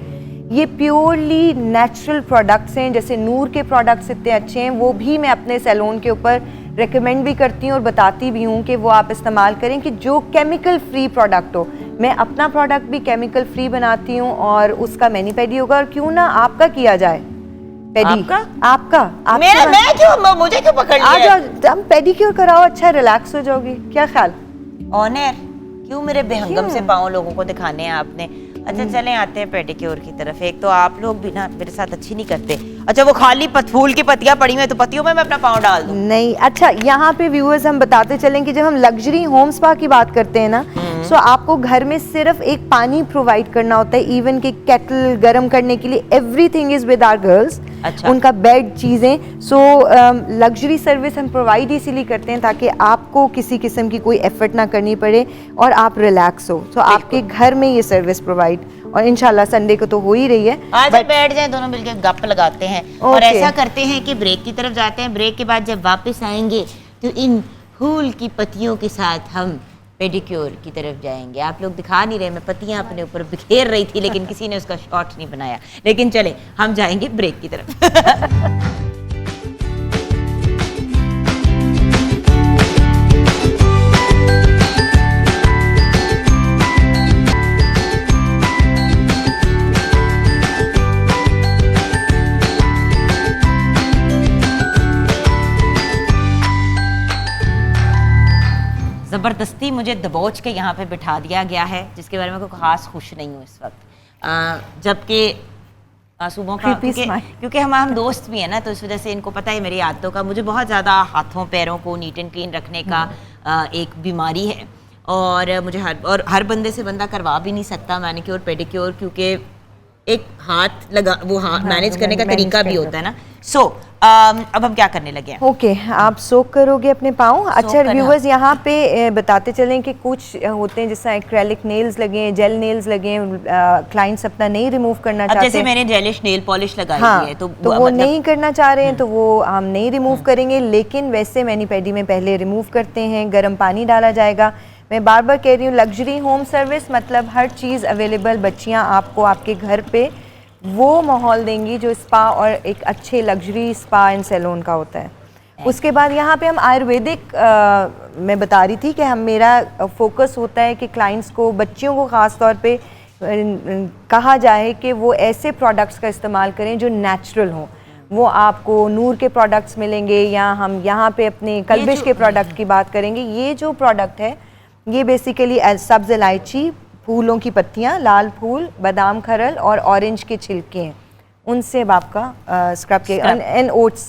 ये प्योरली नेचुरल प्रोडक्ट्स हैं। जैसे नूर के प्रोडक्ट्स इतने अच्छे हैं, वो भी मैं अपने सैलून के ऊपर रेकमेंड भी करती हूँ और बताती भी हूँ कि वो आप इस्तेमाल करें कि जो केमिकल फ्री प्रोडक्ट हो। मैं अपना प्रोडक्ट भी केमिकल फ्री बनाती हूँ और उसका मैनीपेडी होगा। और क्यों ना आपका किया जाए पेडी। आपका मेरा, मैं क्यों, मुझे क्यों पकड़ लिया? आ जाओ, हम पेडिक्योर कराओ, अच्छा रिलैक्स हो जाओगी। क्या ख्याल? ऑनर क्यों मेरे बेहंगम से पाँव लोगों को दिखाने हैं आपने? अच्छा चलें, आते हैं पेडिक्योर की तरफ। एक तो आप लोग भी ना मेरे साथ अच्छी नहीं करते। अच्छा, वो खाली फूल की पत्तियां पड़ी हुई हैं, तो पत्तियों में मैं अपना पाँव डाल दूं? नहीं। अच्छा, यहाँ पे व्यूअर्स हम बताते चलें कि जब हम लग्जरी होम स्पा की बात करते हैं ना, सो आपको घर में सिर्फ एक पानी प्रोवाइड करना होता है। इवन कि केटल गर्म करने के लिए everything is with our girls. अच्छा। उनका बेड, चीज़ें। सो लग्जरी सर्विस हम प्रोवाइड इसीलिए करते हैं ताकि आपको किसी किस्म की कोई एफर्ट ना करनी पड़े और आप रिलैक्स हो। सो आपके घर में ये सर्विस प्रोवाइड, और इंशाल्लाह संडे को तो हो ही रही है। आज बैठ जाए, दोनों मिलकर गप लगाते हैं। और ऐसा करते हैं कि ब्रेक की तरफ जाते हैं। ब्रेक के बाद जब वापस आएंगे तो इन फूल की पत्तियों के साथ हम पेडिक्योर की तरफ जाएंगे। आप लोग दिखा नहीं रहे, मैं पत्तियां अपने ऊपर बिखेर रही थी, लेकिन किसी ने उसका शॉट नहीं बनाया। लेकिन चले, हम जाएंगे ब्रेक की तरफ। ज़बरदस्ती मुझे दबोच के यहाँ पे बिठा दिया गया है, जिसके बारे में कोई खास खुश नहीं हूँ इस वक्त। जबकि सुबह का, क्योंकि हम दोस्त भी हैं ना, तो इस वजह से इनको पता है मेरी आदतों का। मुझे बहुत ज़्यादा हाथों पैरों को नीट एंड क्लीन रखने का एक बीमारी है, और मुझे हर बंदे से बंदा करवा भी नहीं सकता मैनिक्योर पेडिक्योर, क्योंकि एक हाथ लगा वो मैनेज करने का तरीका भी होता है ना। सो अब हम क्या करने लगे हैं? ओके, आप सोक करोगे अपने पाँव। अच्छा व्यूअर्स, यहाँ पे बताते चलें कि कुछ होते हैं जैसे एक्रेलिक नेल्स लगे हैं, जेल नेल्स लगे हैं, क्लाइंट्स अपना नहीं रिमूव करना चाहते हैं। जैसे मैंने जेलिश नेल पॉलिश लगाई है, तो वो मतलब नहीं करना चाह रहे हैं, तो वो हम नहीं रिमूव करेंगे। लेकिन वैसे मैनीपेडी में पहले रिमूव करते हैं, गर्म पानी डाला जाएगा। मैं बार बार कह रही हूँ, लग्जरी होम सर्विस मतलब हर चीज़ अवेलेबल। बच्चियाँ आपको आपके घर पे वो माहौल देंगी जो स्पा और एक अच्छे लग्जरी स्पा एंड सैलून का होता है। उसके बाद यहाँ पे हम आयुर्वेदिक, मैं बता रही थी कि हम मेरा फोकस होता है कि क्लाइंट्स को, बच्चियों को ख़ास तौर पे कहा जाए कि वो ऐसे प्रोडक्ट्स का इस्तेमाल करें जो नेचुरल हों। वो आपको नूर के प्रोडक्ट्स मिलेंगे, या हम यहाँ पे अपने कल्बिश के प्रोडक्ट की बात करेंगे। ये जो प्रोडक्ट है, ये बेसिकली सब्ज़ इलायची, फूलों की पत्तियाँ, लाल फूल, बादाम खरल और ऑरेंज के छिलके हैं, उनसे आपका स्क्रब के एंड ओट्स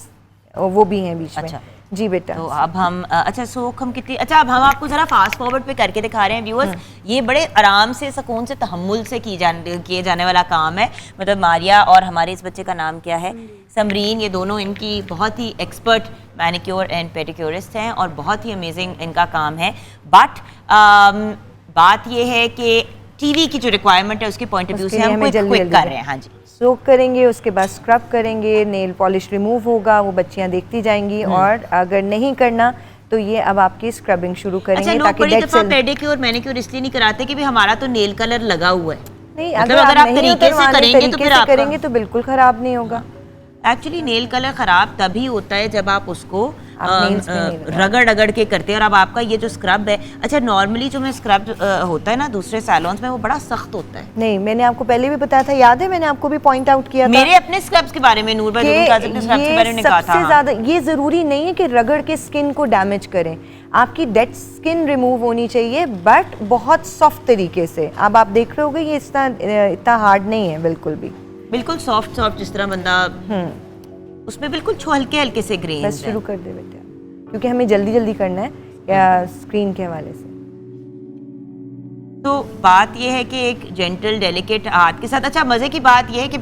वो भी हैं बीच में। जी बेटा। तो अब हम अच्छा सोख हम कितनी, अच्छा अब हम आपको ज़रा फास्ट फॉरवर्ड पे करके दिखा रहे हैं व्यूअर्स। ये बड़े आराम से, सुकून से, तहम्मुल से किए जाने वाला काम है। मतलब मारिया और हमारे इस बच्चे का नाम क्या है, समरीन, ये दोनों इनकी बहुत ही एक्सपर्ट मैनिक्योर एंड पेडिक्योरिस्ट हैं और बहुत ही अमेजिंग इनका काम है। बट बात ये है कि टीवी की जो रिक्वायरमेंट है उसके पॉइंट ऑफ व्यू से हम क्विक कर रहे हैं। हाँ जी, सोक करेंगे, उसके बाद स्क्रब करेंगे, नेल पॉलिश रिमूव होगा, वो बच्चियां देखती जाएंगी। और अगर नहीं करना तो ये अब आपकी स्क्रबिंग शुरू करेंगे। अच्छा, ताकि बड़ी दफा पेडिक्योर मैनिक्योर इसलिए नहीं कराते कि भी हमारा तो नेल कलर लगा हुआ है। नहीं, मतलब अगर आप तरीके से करेंगे तो फिर आप करेंगे तो बिल्कुल खराब नहीं होगा। एक्चुअली नेल कलर ख़राब तभी होता है जब आप उसको आप nails पे नहीं लगा। रगड़ रगड़ के करते हैं। और अब आपका ये जो स्क्रब है, अच्छा नॉर्मली जो मैं स्क्रब होता है ना दूसरे सैलून्स में, वो बड़ा सख्त होता है। नहीं, मैंने आपको पहले भी बताया था, याद है मैंने आपको भी पॉइंट आउट किया था मेरे अपने स्क्रब्स के बारे में, नूर भाई दुगन काज़िम ने स्क्रब्स के बारे में कहा था। सबसे ज्यादा ये जरूरी नहीं है कि रगड़ के स्किन को डैमेज करें, आपकी डेड स्किन रिमूव होनी चाहिए, बट बहुत सॉफ्ट तरीके से। अब आप देख रहे होगे ये इतना हार्ड नहीं है बिल्कुल भी, बिल्कुल सॉफ्ट सॉफ्ट, जिस तरह बंदा उसमें बिल्कुल हल्के हल्के से ग्रेन्स बस शुरू कर दे बेटा, क्योंकि हमें जल्दी जल्दी करना है या स्क्रीन के हवाले से। तो बात यह है कि एक जेंटल डेलिकेट हाथ के साथ, अच्छा मज़े की बात यह है कि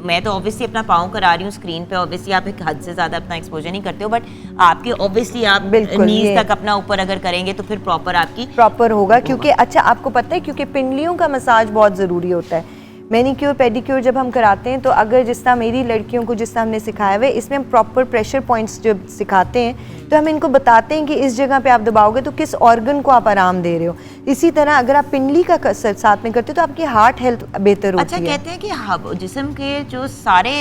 मैं तो ऑब्वियसली अपना पाँव करा रही हूँ स्क्रीन पे, ऑब्वियसली आप एक हद से ज़्यादा अपना एक्सपोजर नहीं करते हो, बट आपके ऑब्वियसली आप नीज तक अपना ऊपर अगर करेंगे तो फिर प्रॉपर होगा, क्योंकि अच्छा आपको पता है, क्योंकि पिंडलियों का मसाज बहुत ज़रूरी होता है। मैनीक्योर पेडिक्योर जब हम कराते हैं तो अगर जिस तरह मेरी लड़कियों को जिस तरह हमने सिखाया हुआ है, इसमें हम प्रॉपर प्रेशर पॉइंट्स जब सिखाते हैं तो हम इनको बताते हैं कि इस जगह पे आप दबाओगे तो किस ऑर्गन को आप आराम दे रहे हो। इसी तरह अगर आप पिंडली का साथ में करते हो तो आपकी हार्ट हेल्थ बेहतर होती है। अच्छा कहते हैं कि जिस्म के जो सारे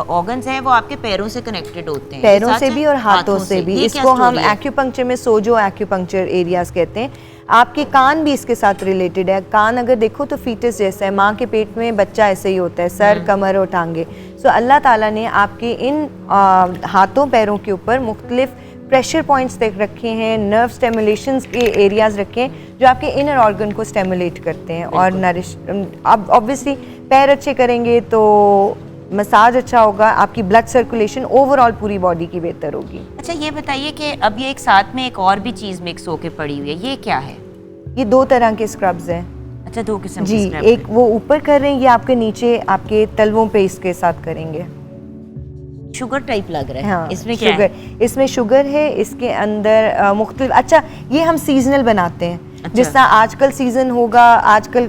ऑर्गन्स हैं वो आपके पैरों से कनेक्टेड होते हैं, पैरों से भी और हाथों से भी। इसको हम एक्यूपंक्चर में सोजो एक्यूपंक्चर एरियाज कहते हैं। आपके कान भी इसके साथ रिलेटेड है। कान अगर देखो तो फीटस जैसा है, माँ के पेट में बच्चा ऐसे ही होता है, सर कमर और टांगे। सो अल्लाह ताला ने आपके इन हाथों पैरों के ऊपर मुख्तलिफ प्रेशर पॉइंट्स तक रखे हैं, नर्व स्टेमुलेशन के एरियाज रखे हैं जो आपके इनर ऑर्गन को स्टेमुलेट करते हैं और नरिश। अब ऑब्वियसली पैर अच्छे करेंगे तो मसाज अच्छा होगा, आपकी ब्लड सर्कुलेशन ओवरऑल पूरी बॉडी की बेहतर होगी। अच्छा ये बताइए कि अब ये एक साथ में एक और भी चीज़ मिक्स होके पड़ी हुई है, ये क्या है? ये 2 तरह के स्क्रब्स हैं। अच्छा 2 किस्म जी, के स्क्रब एक वो ऊपर कर रहे हैं, ये आपके नीचे आपके तलवों पे इसके साथ करेंगे। शुगर टाइप लग रहा है। हाँ, इसमें क्या शुगर है? इसमें शुगर है, इसके अंदर मुख्तलिफ। अच्छा ये हम सीजनल बनाते हैं। अच्छा। जिस तरह आजकल सीज़न होगा, आजकल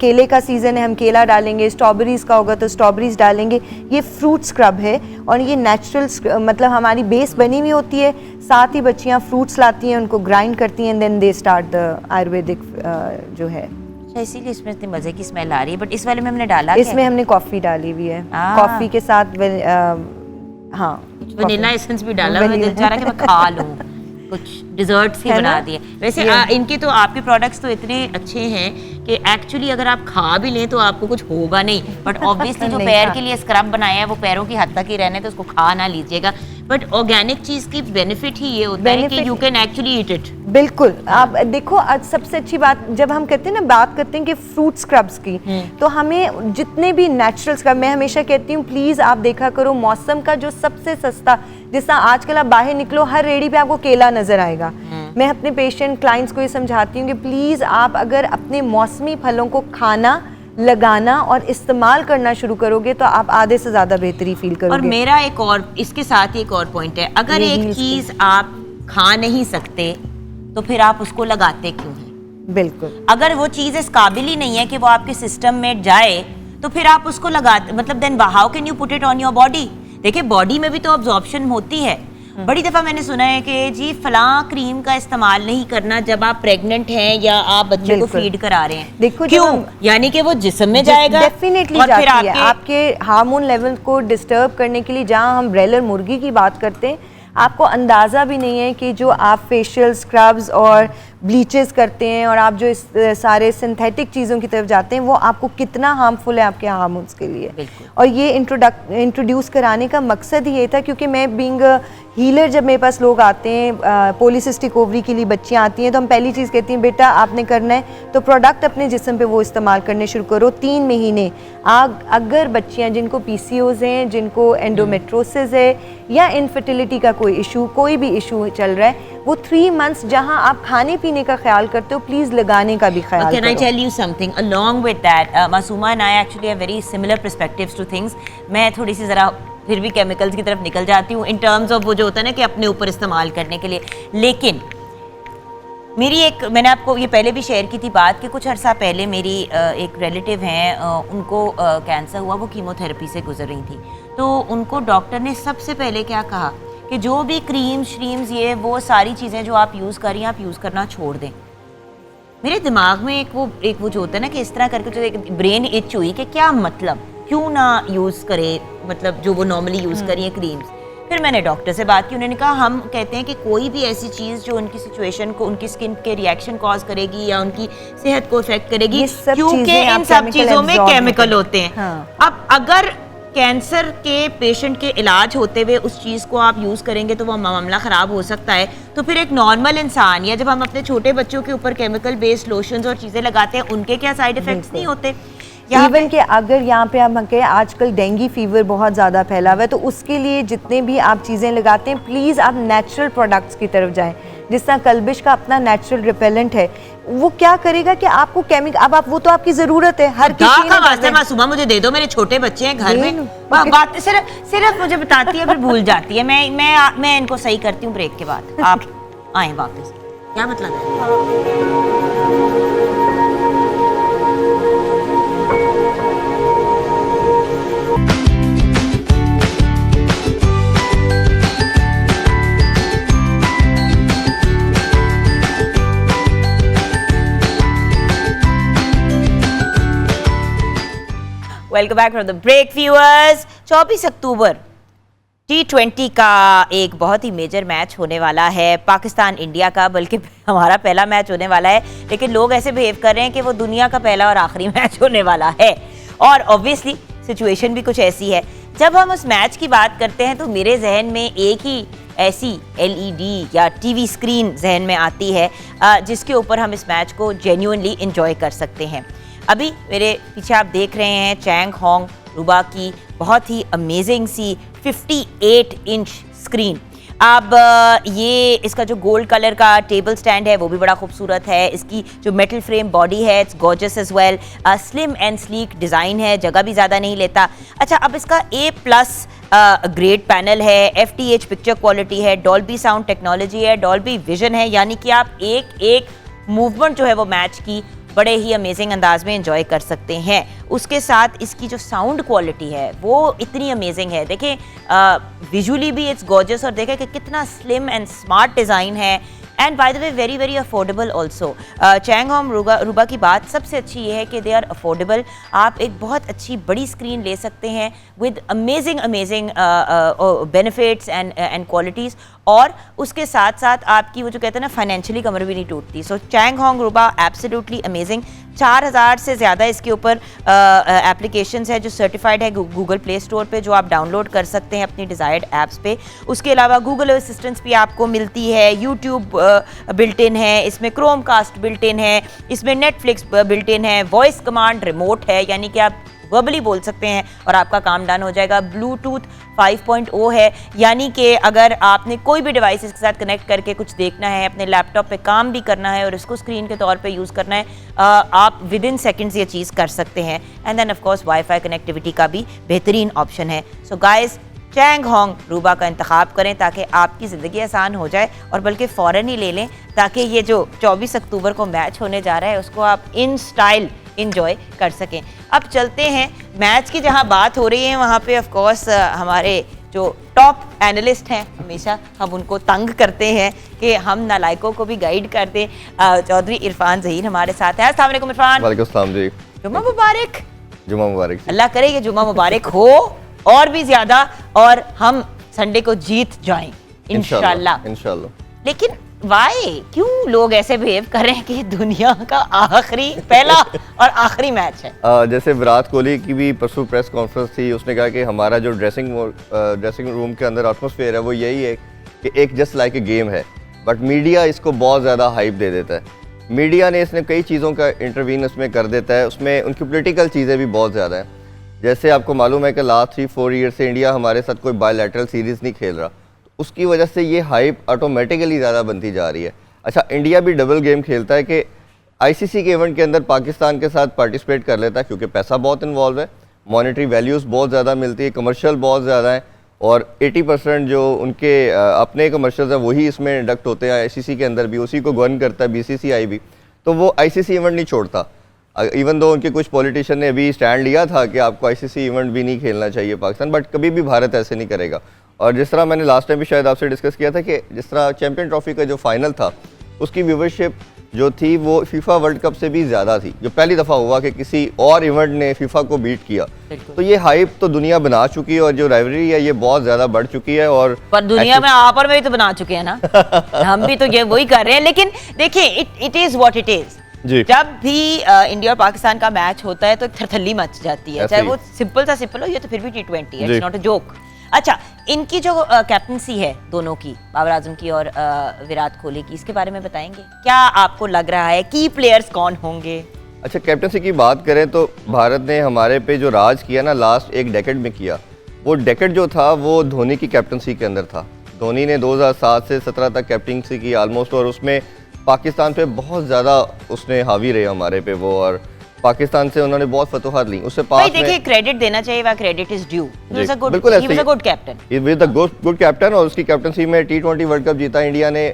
केले का सीज़न है, हम केला डालेंगे, स्ट्रॉबेरीज़ का होगा तो स्ट्रॉबेरीज़ डालेंगे। ये फ्रूट स्क्रब है और ये नेचुरल मतलब हमारी बेस बनी हुई होती है, साथ ही बच्चियाँ फ्रूट्स लाती हैं, उनको ग्राइंड करती हैं, then they start the ayurvedic जो है। इसीलिए इसमें इतनी मज़े की स्मेल आ रही है। बट इस वाले में हमने डाला इसमें हमने कॉफ़ी डाली हुई है, कॉफ़ी के साथ हाँ वनीला एसेंस भी डाला। मैं दिल चाह रहा कि मैं खा लूँ, कुछ डिजर्ट्स ही बना दिए। वैसे इनके तो आपके प्रोडक्ट्स तो इतने अच्छे हैं कि एक्चुअली अगर आप खा भी लें तो आपको कुछ होगा नहीं, बट ऑब्वियसली जो पैर के लिए स्क्रब बनाया है वो पैरों की हद तक ही रहने, तो उसको खा ना लीजिएगा। बट ऑर्गेनिक चीज की बेनिफिट ही ये होता है कि you can actually eat it. बिल्कुल। आप देखो आज सबसे अच्छी बात जब हम कहते हैं ना, बात करते हैं कि फ्रूट स्क्रब्स की, तो हमें जितने भी नेचुरल स्क्रब, मैं हमेशा कहती हूँ प्लीज आप देखा करो मौसम का जो सबसे सस्ता, जिस तरह आजकल आप बाहर निकलो हर रेडी पे आपको केला नजर आएगा। मैं अपने पेशेंट क्लाइंट्स को ये समझाती हूँ कि प्लीज आप अगर अपने मौसमी फलों को खाना, लगाना और इस्तेमाल करना शुरू करोगे तो आप आधे से ज्यादा बेहतरी फील करोगे। और मेरा एक और इसके साथ ही एक और पॉइंट है, अगर एक चीज आप खा नहीं सकते तो फिर आप उसको लगाते क्यों हैं? बिल्कुल। अगर वो चीज इस काबिल ही नहीं है कि वो आपके सिस्टम में जाए तो फिर आप उसको लगाते, मतलब then how can you put it on your body? देखिए बॉडी में भी तो अब्जॉर्प्शन होती है। बड़ी दफा मैंने सुना है कि जी फलां क्रीम का इस्तेमाल नहीं करना जब आप प्रेग्नेंट हैं या आप बच्चे को फीड करा रहे हैं। देखो क्यों? यानी कि वो जिस्म में जाएगा, डेफिनेटली और फिर जाती है। आपके हार्मोन लेवल को डिस्टर्ब करने के लिए, जहां हम ब्रेलर मुर्गी की बात करते हैं, आपको अंदाज़ा भी नहीं है कि जो आप फेशियल स्क्रब्स और ब्लीचेस करते हैं और आप जो इस सारे सिंथेटिक चीज़ों की तरफ जाते हैं वो आपको कितना हार्मफुल है आपके हार्मोन्स के लिए। और ये इंट्रोड्यूस कराने का मकसद ही ये था, क्योंकि मैं बीइंग हीलर जब मेरे पास लोग आते हैं पॉलीसिस्टिक ओवरी के लिए बच्चियाँ आती हैं, तो हम पहली चीज़ कहती हैं बेटा आपने करना है तो प्रोडक्ट अपने जिस्म पे वो इस्तेमाल करने शुरू करो 3 महीने। अगर बच्चियाँ जिनको PCOS हैं, जिनको एंडोमेट्रोसिस है या इनफर्टिलिटी का कोई इशू, कोई भी इशू चल रहा है, वो 3 मंथ्स जहां आप खाने पीने का ख्याल करते हो प्लीज लगाने का भी ख्याल करो। Can I tell you something along with that? Masuma and I actually have very similar perspectives to things. मैं थोड़ी सी ज़रा फिर भी केमिकल्स की तरफ निकल जाती हूँ इन टर्म्स ऑफ वो जो होता है ना कि अपने ऊपर इस्तेमाल करने के लिए। लेकिन मैंने आपको ये पहले भी शेयर की थी बात कि कुछ अर्सा पहले मेरी एक रिलेटिव हैं, उनको कैंसर हुआ, वो कीमोथेरेपी से गुजर रही थी। तो उनको डॉक्टर ने सबसे पहले क्या कहा कि जो भी क्रीम श्रीम्स ये वो सारी चीज़ें जो आप यूज़ कर रही हैं आप यूज़ करना छोड़ दें। मेरे दिमाग में एक वो जो होता है ना कि इस तरह करके जो एक ब्रेन इच हुई कि क्या मतलब, क्यों ना यूज़ करे, मतलब जो वो नॉर्मली यूज़ करिए क्रीम्स। फिर मैंने डॉक्टर से बात की, उन्होंने कहा हम कहते हैं कि कोई भी ऐसी चीज़ जो उनकी सिचुएशन को, उनकी स्किन के रिएक्शन कॉज करेगी या उनकी सेहत को इफेक्ट करेगी, क्योंकि इन सब चीज़ों में केमिकल होते हैं। हाँ। अब अगर कैंसर के पेशेंट के इलाज होते हुए उस चीज़ को आप यूज़ करेंगे तो वो मामला ख़राब हो सकता है। तो फिर एक नॉर्मल इंसान या जब हम अपने छोटे बच्चों के ऊपर केमिकल बेस्ड लोशंस और चीज़ें लगाते हैं, उनके क्या साइड इफ़ेक्ट्स नहीं होते? इवन कि अगर यहाँ पे हम कहें आजकल डेंगू फीवर बहुत ज़्यादा फैला हुआ है, तो उसके लिए जितने भी आप चीज़ें लगाते हैं प्लीज़ आप नेचुरल प्रोडक्ट्स की तरफ जाएं। जिस तरह कल्बिश का अपना नेचुरल रिपेलेंट है, वो क्या करेगा कि आपको केमिकल, अब आप वो तो आपकी ज़रूरत है हर किसी का वास्ते मां सुबह मुझे दे दो, मेरे छोटे बच्चे हैं घर में, बात सिर्फ मुझे बताती है फिर भूल जाती है। मैं इनको सही करती हूँ ब्रेक के बाद, आप आए वापस। क्या मतलब है? Welcome back from the break viewers. 24 अक्टूबर T20 का एक बहुत ही मेजर मैच होने वाला है, पाकिस्तान इंडिया का, बल्कि हमारा पहला मैच होने वाला है। लेकिन लोग ऐसे बिहेव कर रहे हैं कि वो दुनिया का पहला और आखिरी मैच होने वाला है, और ऑब्वियसली सिचुएशन भी कुछ ऐसी है। जब हम उस मैच की बात करते हैं तो मेरे जहन में एक ही ऐसी LED या TV स्क्रीन जहन में आती है जिसके ऊपर हम इस मैच को जेन्युइनली एंजॉय कर सकते हैं। अभी मेरे पीछे आप देख रहे हैं चैंग होंग रुबा की बहुत ही अमेजिंग सी 58 इंच स्क्रीन। अब ये इसका जो गोल्ड कलर का टेबल स्टैंड है वो भी बड़ा खूबसूरत है। इसकी जो मेटल फ्रेम बॉडी है it's gorgeous as well, slim and sleek design है, जगह भी ज़्यादा नहीं लेता। अच्छा, अब इसका A+ ग्रेड पैनल है, FTH पिक्चर क्वालिटी है, डॉल्बी साउंड टेक्नोलॉजी है, डॉल्बी विजन है, यानी कि आप एक एक मूवमेंट जो है वो मैच की बड़े ही अमेजिंग अंदाज में एंजॉय कर सकते हैं। उसके साथ इसकी जो साउंड क्वालिटी है वो इतनी अमेजिंग है। देखें विजुअली भी इट्स गॉर्जियस, और देखें कि कितना स्लिम एंड स्मार्ट डिज़ाइन है, and by the way very very affordable also. Changhong Ruba की बात सबसे अच्छी ये है कि दे आर अफोर्डेबल। आप एक बहुत अच्छी बड़ी स्क्रीन ले सकते हैं with amazing benefits and qualities, और उसके साथ साथ आपकी वो जो कहते हैं ना फाइनेंशियली कमर भी नहीं टूटती। सो चैंग होंग रुबा एब्सोल्युटली अमेजिंग। 4000 से ज़्यादा इसके ऊपर एप्लीकेशंस है जो सर्टिफाइड है गूगल प्ले स्टोर पे, जो आप डाउनलोड कर सकते हैं अपनी डिज़ायर्ड ऐप्स पे। उसके अलावा गूगल असिस्टेंस भी आपको मिलती है, यूट्यूब बिल्ट इन है, इसमें क्रोमकास्ट बिल्ट इन है, इसमें नेटफ्लिक्स बिल्ट इन है, वॉइस कमांड रिमोट है, यानी कि आप वर्बली बोल सकते हैं और आपका काम डन हो जाएगा। ब्लूटूथ 5.0 है, यानी कि अगर आपने कोई भी डिवाइस इसके साथ कनेक्ट करके कुछ देखना है, अपने लैपटॉप पे काम भी करना है और इसको स्क्रीन के तौर पे यूज़ करना है, आप विद इन सेकेंड्स ये चीज़ कर सकते हैं। And then of course wifi connectivity का भी बेहतरीन ऑप्शन है। So guys, Changhong Ruba का इंतखाब करें ताकि आपकी ज़िंदगी आसान हो जाए, और बल्कि फ़ौरन ही ले लें ताकि ये जो 24 अक्टूबर को मैच होने जा रहा है उसको आप इन स्टाइल इंजॉय कर सकें। अब चलते हैं मैच की, जहां बात हो रही है वहां पे ऑफ कोर्स हमारे जो टॉप एनालिस्ट हैं, हमेशा हम उनको तंग करते हैं कि हम नालायकों को भी गाइड कर दें। चौधरी इरफान ज़हीर हमारे साथ है। अस्सलाम वालेकुम इरफान। वालेकुम सलाम जी। जुम्मा मुबारक। जुम्मा मुबारक। अल्लाह करे कि जुम्मा मुबारक हो और भी ज़्यादा, और हम संडे को जीत जाएं इंशाल्लाह। लेकिन वाई क्यों लोग ऐसे बिहेव कर रहे हैं कि दुनिया का पहला और आखिरी मैच है? जैसे विराट कोहली की भी परसों प्रेस कॉन्फ्रेंस थी, उसने कहा कि हमारा जो ड्रेसिंग रूम के अंदर एटमॉस्फेयर है वो यही है कि एक जस्ट लाइक ए गेम है, बट मीडिया इसको बहुत ज़्यादा हाइप दे देता है। मीडिया ने इसने कई चीज़ों का इंटरवीन उसमें कर देता है, उसमें उनकी पोलिटिकल चीज़ें भी बहुत ज़्यादा हैं। जैसे आपको मालूम है कि लास्ट 3-4 ईयर से इंडिया हमारे साथ कोई बायलैटरल सीरीज़ नहीं खेल रहा, उसकी वजह से ये हाइप ऑटोमेटिकली ज़्यादा बनती जा रही है। अच्छा, इंडिया भी डबल गेम खेलता है कि आईसीसी के इवेंट के अंदर पाकिस्तान के साथ पार्टिसिपेट कर लेता है, क्योंकि पैसा बहुत इन्वॉल्व है, मॉनेटरी वैल्यूज़ बहुत ज़्यादा मिलती है, कमर्शियल बहुत ज़्यादा है, और 80% जो उनके अपने कमर्शियल्स हैं वही इसमें इंडक्ट होते हैं आईसीसी के अंदर भी, उसी को गवर्न करता है BCCI भी, तो वो आईसीसी इवेंट नहीं छोड़ता। इवन दो उनके कुछ पॉलिटिशियन ने भी स्टैंड लिया था कि आपको आईसीसी इवेंट भी नहीं खेलना चाहिए पाकिस्तान, बट कभी भी भारत ऐसे नहीं करेगा। और जिस तरह मैंने लास्ट टाइम भी शायद आपसे डिस्कस किया था कि जिस तरह चैंपियन ट्रॉफी का जो फाइनल था उसकी व्यूवरशिप जो थी वो फीफा वर्ल्ड कप से भी ज़्यादा थी, जो पहली दफ़ा हुआ कि किसी और इवेंट ने फीफा को बीट किया। तो ये हाइप तो दुनिया बना चुकी है और जो राइवलरी है ये बहुत ज़्यादा बढ़ चुकी है। और पर दुनिया में आपस में भी तो बना चुके हैं ना हम भी तो ये वही कर रहे हैं। लेकिन देखिए it is what it is. जब भी इंडिया और पाकिस्तान का मैच होता है तो एक थरथल्ली मच जाती है, चाहे वो सिंपल हो, ये तो फिर भी T20 है, इट्स नॉट अ जोक। अच्छा, इनकी जो कैप्टनसी है दोनों की, बाबर आजम की और विराट कोहली की, इसके बारे में बताएंगे क्या आपको लग रहा है की प्लेयर्स कौन होंगे? अच्छा, कैप्टनसी की बात करें तो भारत ने हमारे पे जो राज किया ना लास्ट एक डेकेड में किया, वो डेकेड जो था वो धोनी की कैप्टनसी के अंदर था। धोनी ने 2007 से 17 तक कैप्टनसी की ऑलमोस्ट, और उसमें पाकिस्तान पे बहुत ज़्यादा उसने हावी रहे हमारे पे वो, और पाकिस्तान से उन्होंने बहुत फतूहात ली। उससे पास में देखिए क्रेडिट देना चाहिए, वह क्रेडिट इज ड्यू। बिल्कुल ऐसे ही, good captain, he was a good captain. और उसकी कैप्टनसी में T20 वर्ल्ड कप जीता इंडिया ने,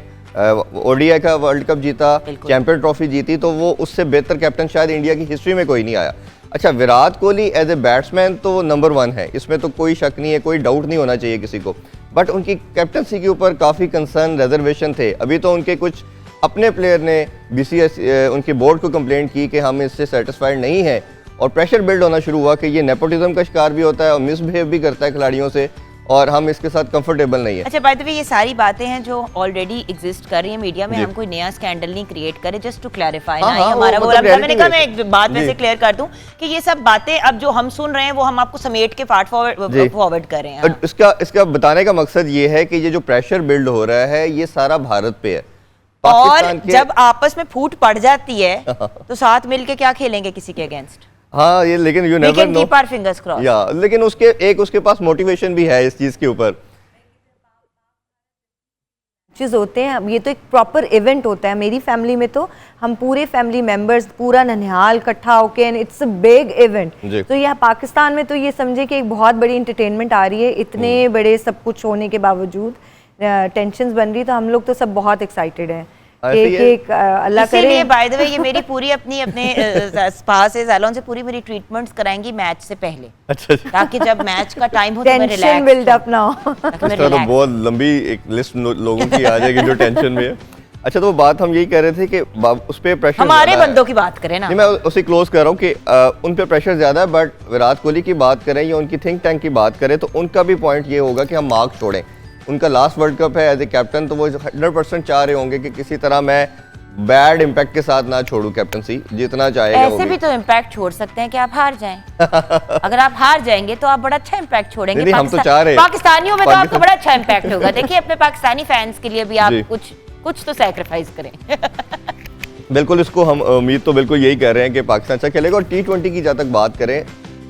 ODI का वर्ल्ड कप जीता, चैंपियन ट्रॉफी जीती, तो वो उससे बेहतर कैप्टन शायद इंडिया की हिस्ट्री में कोई नहीं आया। अच्छा, Virat Kohli as a batsman तो नंबर 1 है, इसमें तो कोई शक नहीं है, कोई डाउट नहीं होना चाहिए किसी को। बट उनकी कैप्टनसी के ऊपर काफ़ी कंसर्न, रिजर्वेशन थे। अभी तो उनके कुछ अपने प्लेयर ने BCS उनके बोर्ड को कंप्लेंट की कि हम इससे सेटिस्फाइड नहीं है, और प्रेशर बिल्ड होना शुरू हुआ कि ये नेपोटिज्म का शिकार भी होता है और मिसबिहेव भी करता है खिलाड़ियों से, और हम इसके साथ कंफर्टेबल नहीं है। अच्छा, बाय द वे ये सारी बातें हैं जो ऑलरेडी एग्जिस्ट कर रही है मीडिया में, हम कोई नया स्कैंडल नहीं क्रिएट करे, जस्ट टू क्लैरिफाई ना, हमारा बोला मैंने कहा मैं एक बात में से क्लियर कर दूं कि ये सब बातें अब जो हम सुन रहे हैं वो हम आपको समेट के फॉरवर्ड कर रहे हैं। इसका बताने का मकसद ये है कि ये जो प्रेशर बिल्ड हो रहा है ये सारा भारत पे है। और जब आपस में फूट पड़ जाती है तो साथ मिलके क्या खेलेंगे किसी के अगेंस्ट? हाँ, ये लेकिन you never know, keep our fingers crossed. या लेकिन उसके पास मोटिवेशन भी है इस चीज के ऊपर। चीज़ होते हैं, ये तो एक प्रॉपर इवेंट होता है। मेरी फैमिली में तो हम पूरे फैमिली मेंबर्स पूरा ननिहाल इकट्ठा होके, and it's a big event. तो यह पाकिस्तान में तो ये समझे कि एक बहुत बड़ी इंटरटेनमेंट आ रही है, इतने बड़े सब कुछ होने के बावजूद टेंशन्स बन रही, तो हम लोग तो सब बहुत एक्साइटेड हैं। एक अल्लाह करे। इसीलिए बाय द वे ये मेरी पूरी अपने स्पा से सैलून से पूरी मेरी ट्रीटमेंट्स कराएंगी मैच से पहले। अच्छा, ताकि जब मैच का टाइम हो तो मैं रिलैक्स, टेंशन बिल्ड अप ना हो। इस तरह तो बहुत लंबी एक लिस्ट लोगों की आ जाएगी जो टेंशन में है। अच्छा, तो बात हम यही कह रहे थे कि उस पर प्रेशर, हमारे बंदों की बात करें ना, नहीं मैं उसे क्लोज कर रहा हूँ कि उन पे प्रेशर ज्यादा है। बट विराट कोहली की बात करें या उनकी थिंक टैंक की बात करें तो उनका भी पॉइंट ये होगा कि हम मार्क छोड़ें। उनका लास्ट वर्ल्ड कप है एज ए कैप्टन, तो वो 100% चाह रहे होंगे कि किसी तरह मैं बैड इम्पैक्ट के साथ ना छोड़ू कैप्टनसी, जितना चाहेगा। ऐसे भी तो इम्पैक्ट छोड़ सकते हैं कि आप हार जाएं। अगर आप हार जाएंगे तो आप बड़ा अच्छा इम्पैक्ट छोड़ेंगे। नहीं, हम तो चाह रहे हैं पाकिस्तानियों में तो आपका बड़ा अच्छा इम्पैक्ट होगा। देखिए अपने पाकिस्तानी फैंस के लिए भी आप कुछ तो सैक्रिफाइस करें। बिल्कुल, इसको हम उम्मीद तो बिल्कुल यही कर रहे हैं कि पाकिस्तान अच्छा खेलेगा। और T20 की जहाँ तक बात करें,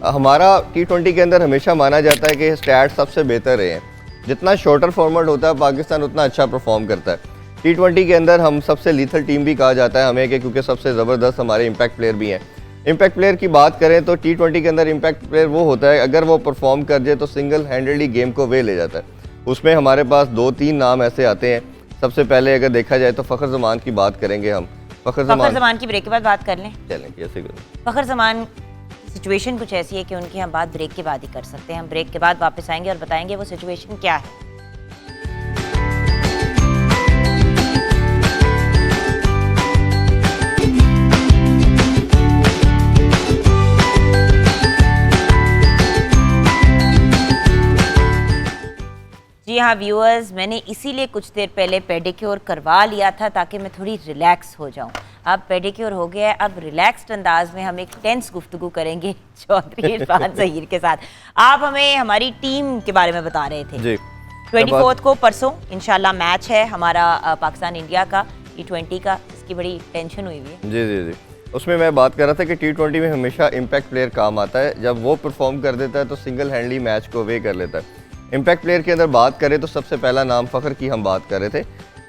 हमारा T20 के अंदर हमेशा माना जाता है कि स्टैट सबसे बेहतर रहे हैं। जितना शॉर्टर फॉर्मेट होता है पाकिस्तान उतना अच्छा परफॉर्म करता है। T20 के अंदर हम सबसे लीथल टीम भी कहा जाता है हमें, कि क्योंकि सबसे ज़बरदस्त हमारे इम्पैक्ट प्लेयर भी हैं। इम्पैक्ट प्लेयर की बात करें तो T20 के अंदर इम्पैक्ट प्लेयर वो होता है अगर वो परफॉर्म कर जाए तो सिंगल हैंडेडली गेम को वे ले जाता है। उसमें हमारे पास 2-3 नाम ऐसे आते हैं। सबसे पहले अगर देखा जाए तो फ़खर ज़मान की बात करेंगे हम। फ़खर ज़मान की ब्रेक के बाद बात कर लें। चलें, कैसे फ़खर ज़मान सिचुएशन कुछ ऐसी है कि उनकी हम बात ब्रेक के बाद ही कर सकते हैं। हम ब्रेक के बाद वापस आएंगे और बताएंगे वो सिचुएशन क्या है। जी हाँ व्यूअर्स, मैंने इसीलिए कुछ देर पहले पेडिक्योर करवा लिया था ताकि मैं थोड़ी रिलैक्स हो जाऊं। अब पेडिक्योर हो गया है, अब रिलैक्स्ड अंदाज में हम एक टेंस गुफ्तगू करेंगे चौधरी इरफान ज़हीर के साथ। आप हमें हमारी टीम के बारे में बता रहे थे। 24 को परसों इंशाल्लाह मैच है हमारा पाकिस्तान इंडिया का T20 का। इसकी बड़ी टेंशन हुई हुई है। जी। उसमें मैं बात कर रहा था कि T20 में हमेशा इम्पैक्ट प्लेयर काम आता है। जब वो परफॉर्म कर देता है तो सिंगल हैंडली मैच को वे कर लेता है। इम्पैक्ट प्लेयर के अंदर बात करें तो सबसे पहला नाम फ़खर की हम बात कर रहे थे।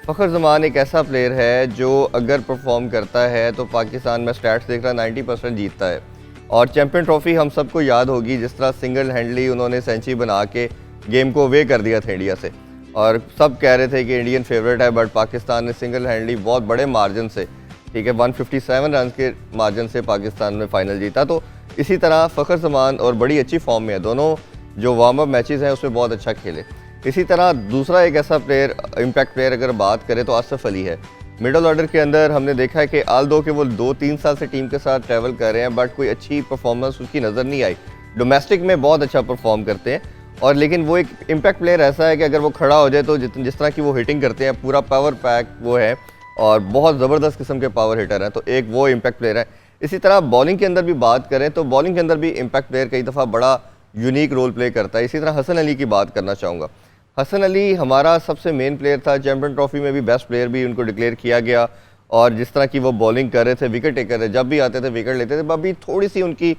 फ़खर ज़मान एक ऐसा प्लेयर है जो अगर परफॉर्म करता है तो पाकिस्तान में स्टैट्स देख रहा 90% जीतता है। और चैंपियन ट्रॉफी हम सबको याद होगी, जिस तरह सिंगल हैंडली उन्होंने सेंचुरी बना के गेम को वे कर दिया था इंडिया से, और सब कह रहे थे कि इंडियन फेवरेट है। बट पाकिस्तान ने सिंगल हैंडली बहुत बड़े मार्जिन से, ठीक है, 157 रन के मार्जिन से पाकिस्तान में फ़ाइनल जीता। तो इसी तरह फ़खर ज़मान और बड़ी अच्छी फॉर्म में है, दोनों जो वार्म अप मैचेस हैं उसमें बहुत अच्छा खेले। इसी तरह दूसरा एक ऐसा प्लेयर इम्पैक्ट प्लेयर अगर बात करें तो आसिफ अली है, मिडल ऑर्डर के अंदर हमने देखा है कि आल दो कि वो 2-3 साल से टीम के साथ ट्रैवल कर रहे हैं, बट कोई अच्छी परफॉर्मेंस उसकी नज़र नहीं आई। डोमेस्टिक में बहुत अच्छा परफॉर्म करते हैं, और लेकिन वो एक इम्पैक्ट प्लेयर ऐसा है कि अगर वो खड़ा हो जाए तो जिस तरह की वो हिटिंग करते हैं, पूरा पावर पैक वो है और बहुत ज़बरदस्त किस्म के पावर हिटर हैं, तो एक वो इम्पैक्ट प्लेयर है। इसी तरह बॉलिंग के अंदर भी बात करें तो बॉलिंग के अंदर भी इम्पैक्ट प्लेयर कई दफ़ा बड़ा यूनिक रोल प्ले करता है। इसी तरह हसन अली की बात करना चाहूँगा। हसन अली हमारा सबसे मेन प्लेयर था, चैम्पियन ट्रॉफी में भी बेस्ट प्लेयर भी उनको डिक्लेयर किया गया, और जिस तरह की वो बॉलिंग कर रहे थे, विकेट टेकर थे, जब भी आते थे विकेट लेते थे। अभी थोड़ी सी उनकी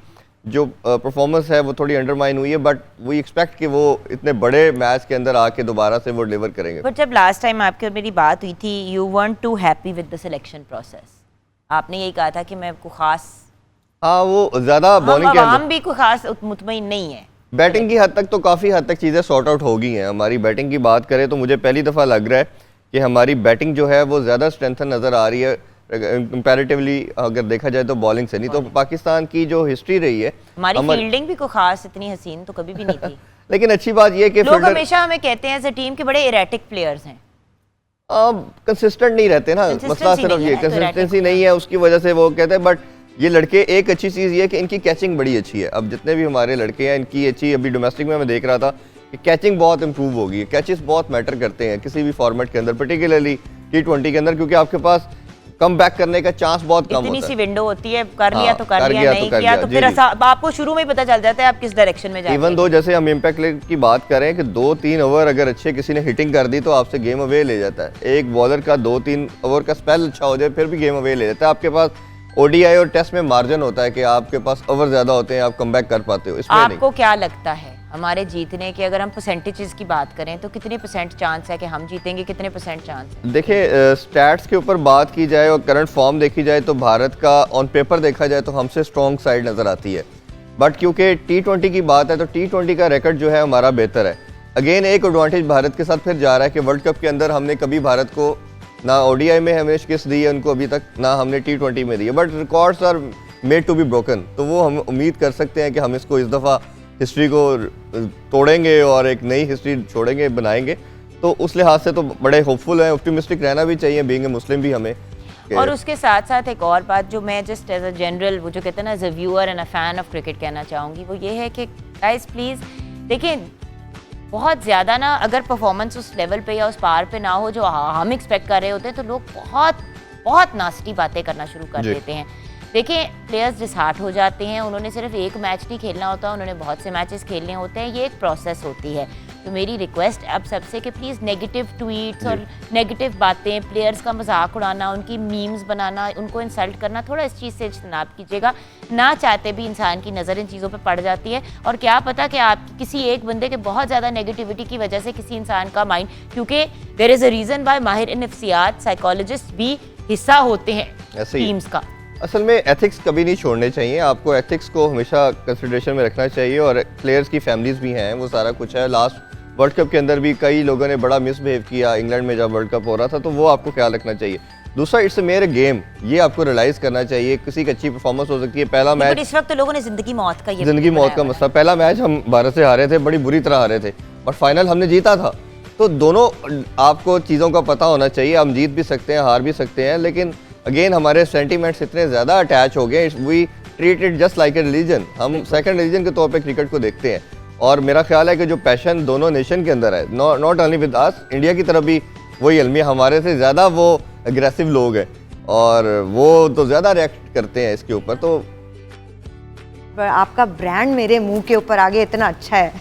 जो परफॉर्मेंस है वो थोड़ी अंडरमाइन हुई है, बट वी एक्सपेक्ट कि वो इतने बड़े मैच के अंदर आके दोबारा से वो डिलीवर करेंगे। बट जब लास्ट टाइम आपके और मेरी बात हुई थी, you weren't too happy with the selection process. आपने यही कहा था कि मैं कोई खास, हाँ, वो ज़्यादा बॉलिंग के अंदर भी कोई खास मुतमईन नहीं है। बैटिंग की हद तक तो काफ़ी हद तक चीज़ें सॉर्ट आउट हो गई हैं। हमारी बैटिंग की बात करें तो मुझे पहली दफ़ा लग रहा है कि हमारी बैटिंग जो है वो ज़्यादा स्ट्रेंथन नज़र आ रही है कंपैरेटिवली, अगर देखा जाए तो बॉलिंग से। नहीं तो पाकिस्तान की जो हिस्ट्री रही है, हमारी फील्डिंग भी कोई खास इतनी हसीन तो कभी भी नहीं थी। लेकिन अच्छी बात यह कि लोग हमेशा हमें कहते हैं एज अ टीम के बड़े इरेटिक प्लेयर्स हैं, कंसिस्टेंट नहीं रहते ना, मसला सिर्फ ये कंसिस्टेंसी नहीं है, उसकी वजह से वो कहते हैं। बट ये लड़के, एक अच्छी चीज़ ये है कि इनकी कैचिंग बड़ी अच्छी है। अब जितने भी हमारे लड़के हैं इनकी अच्छी, अभी डोमेस्टिक में मैं देख रहा था कि कैचिंग बहुत इंप्रूव हो गई है। कैचेस बहुत मैटर करते हैं किसी भी फॉर्मेट के अंदर, पर्टिकुलरली T20 के अंदर, क्योंकि आपके पास कम बैक करने का चांस बहुत कम होता है। इतनी सी विंडो होती है, कर लिया तो कर लिया, नहीं किया तो फिर आपको शुरू में ही पता चल जाता है आप किस डायरेक्शन में जा रहे हैं। इवन दो जैसे हम इम्पैक्ट की बात करें कि 2-3 ओवर अगर अच्छे किसी ने हिटिंग कर दी तो आपसे गेम अवे ले जाता है। एक बॉलर का 2-3 ओवर का स्पेल अच्छा हो जाए फिर भी गेम अवे ले जाता है। आपके पास ODI और टेस्ट में मार्जिन होता है कि आपके पास ओवर ज्यादा होते हैं, आप कमबैक कर पाते हो। इसमें आपको क्या लगता है हमारे जीतने के, अगर हम परसेंटेजेस की बात करें तो कितने % चांस है कि हम जीतेंगे, कितने % चांस है? देखिए, स्टैट्स के ऊपर बात की जाए और करंट फॉर्म देखी जाए तो भारत का ऑन पेपर देखा जाए तो हमसे स्ट्रॉन्ग साइड नज़र आती है, बट क्योंकि T20 की बात है तो T20 का रिकॉर्ड जो है हमारा बेहतर है। अगेन एक एडवांटेज भारत के साथ फिर जा रहा है कि वर्ल्ड कप के अंदर हमने कभी भारत को ना ODI में हमने शिकस्त दी है उनको अभी तक, ना हमने T20 में दी है, but records are made to be broken. तो वो हम उम्मीद कर सकते हैं कि हम इसको इस दफ़ा हिस्ट्री को तोड़ेंगे और एक नई हिस्ट्री छोड़ेंगे, बनाएंगे। तो उस लिहाज से तो बड़े होपफुल हैं, ऑप्टिमिस्टिक रहना भी चाहिए, बीइंग ए मुस्लिम भी हमें। और उसके साथ साथ एक और बात जो मैं जस्ट एज अ जनरल, वो जो कहते हैं ना, as a viewer and a fan of cricket कहना चाहूँगी, वो ये है कि गाइस प्लीज़ देखिए, बहुत ज़्यादा ना अगर परफॉर्मेंस उस लेवल पे या उस पार पे ना हो जो हम एक्सपेक्ट कर रहे होते हैं, तो लोग बहुत बहुत नास्टी बातें करना शुरू कर देते हैं। देखिए, प्लेयर्स डिसहार्ट हो जाते हैं, उन्होंने सिर्फ एक मैच नहीं खेलना होता, उन्होंने बहुत से मैचेस खेलने होते हैं, ये एक प्रोसेस होती है। तो मेरी रिक्वेस्ट अब सबसे कि प्लीज़ नेगेटिव ट्वीट्स और नेगेटिव बातें, प्लेयर्स का मजाक उड़ाना, उनकी मीम्स बनाना, उनको इंसल्ट करना, थोड़ा इस चीज़ से इज्तनाब कीजिएगा। ना चाहते भी इंसान की नज़र इन चीज़ों पर पड़ जाती है, और क्या पता कि आप किसी एक बंदे के बहुत ज़्यादा नेगेटिविटी की वजह से किसी इंसान का माइंड, क्योंकि there is a reason why माहिर नफ्सियात, साइकोलॉजिस्ट भी हिस्सा होते हैं टीम्स का। असल में एथिक्स कभी नहीं छोड़ने चाहिए, आपको एथिक्स को हमेशा कंसिडरेशन में रखना चाहिए, और प्लेयर्स की फैमिलीज भी हैं, वो सारा कुछ है। लास्ट वर्ल्ड कप के अंदर भी कई लोगों ने बड़ा मिसबिहेव किया इंग्लैंड में जब वर्ल्ड कप हो रहा था, तो वो आपको ख्याल रखना चाहिए। दूसरा, इट्स अ मेरे गेम, ये आपको रियलाइज करना चाहिए। किसी की अच्छी परफॉर्मेंस हो सकती है, पहला मैच इस वक्त तो लोगों ने जिंदगी मौत का मसला, पहला मैच हम भारत से हारे थे, बड़ी बुरी तरह हारे थे, और फाइनल हमने जीता था। तो दोनों आपको चीज़ों का पता होना चाहिए, हम जीत भी सकते हैं, हार भी सकते हैं, लेकिन अगेन हमारे सेंटीमेंट्स इतने ज़्यादा अटैच हो गए, we treat it just like a religion. हम सेकंड रिलीजन के तौर पे क्रिकेट को देखते हैं, और मेरा ख्याल है कि जो पैशन दोनों नेशन के अंदर है, not only with us, India की तरफ भी वही अलमिया, हमारे से ज़्यादा वो अग्रेसिव लोग हैं और वो तो ज़्यादा रिएक्ट करते हैं इसके ऊपर। तो आपका ब्रांड मेरे मुंह के ऊपर आ गया, इतना अच्छा है।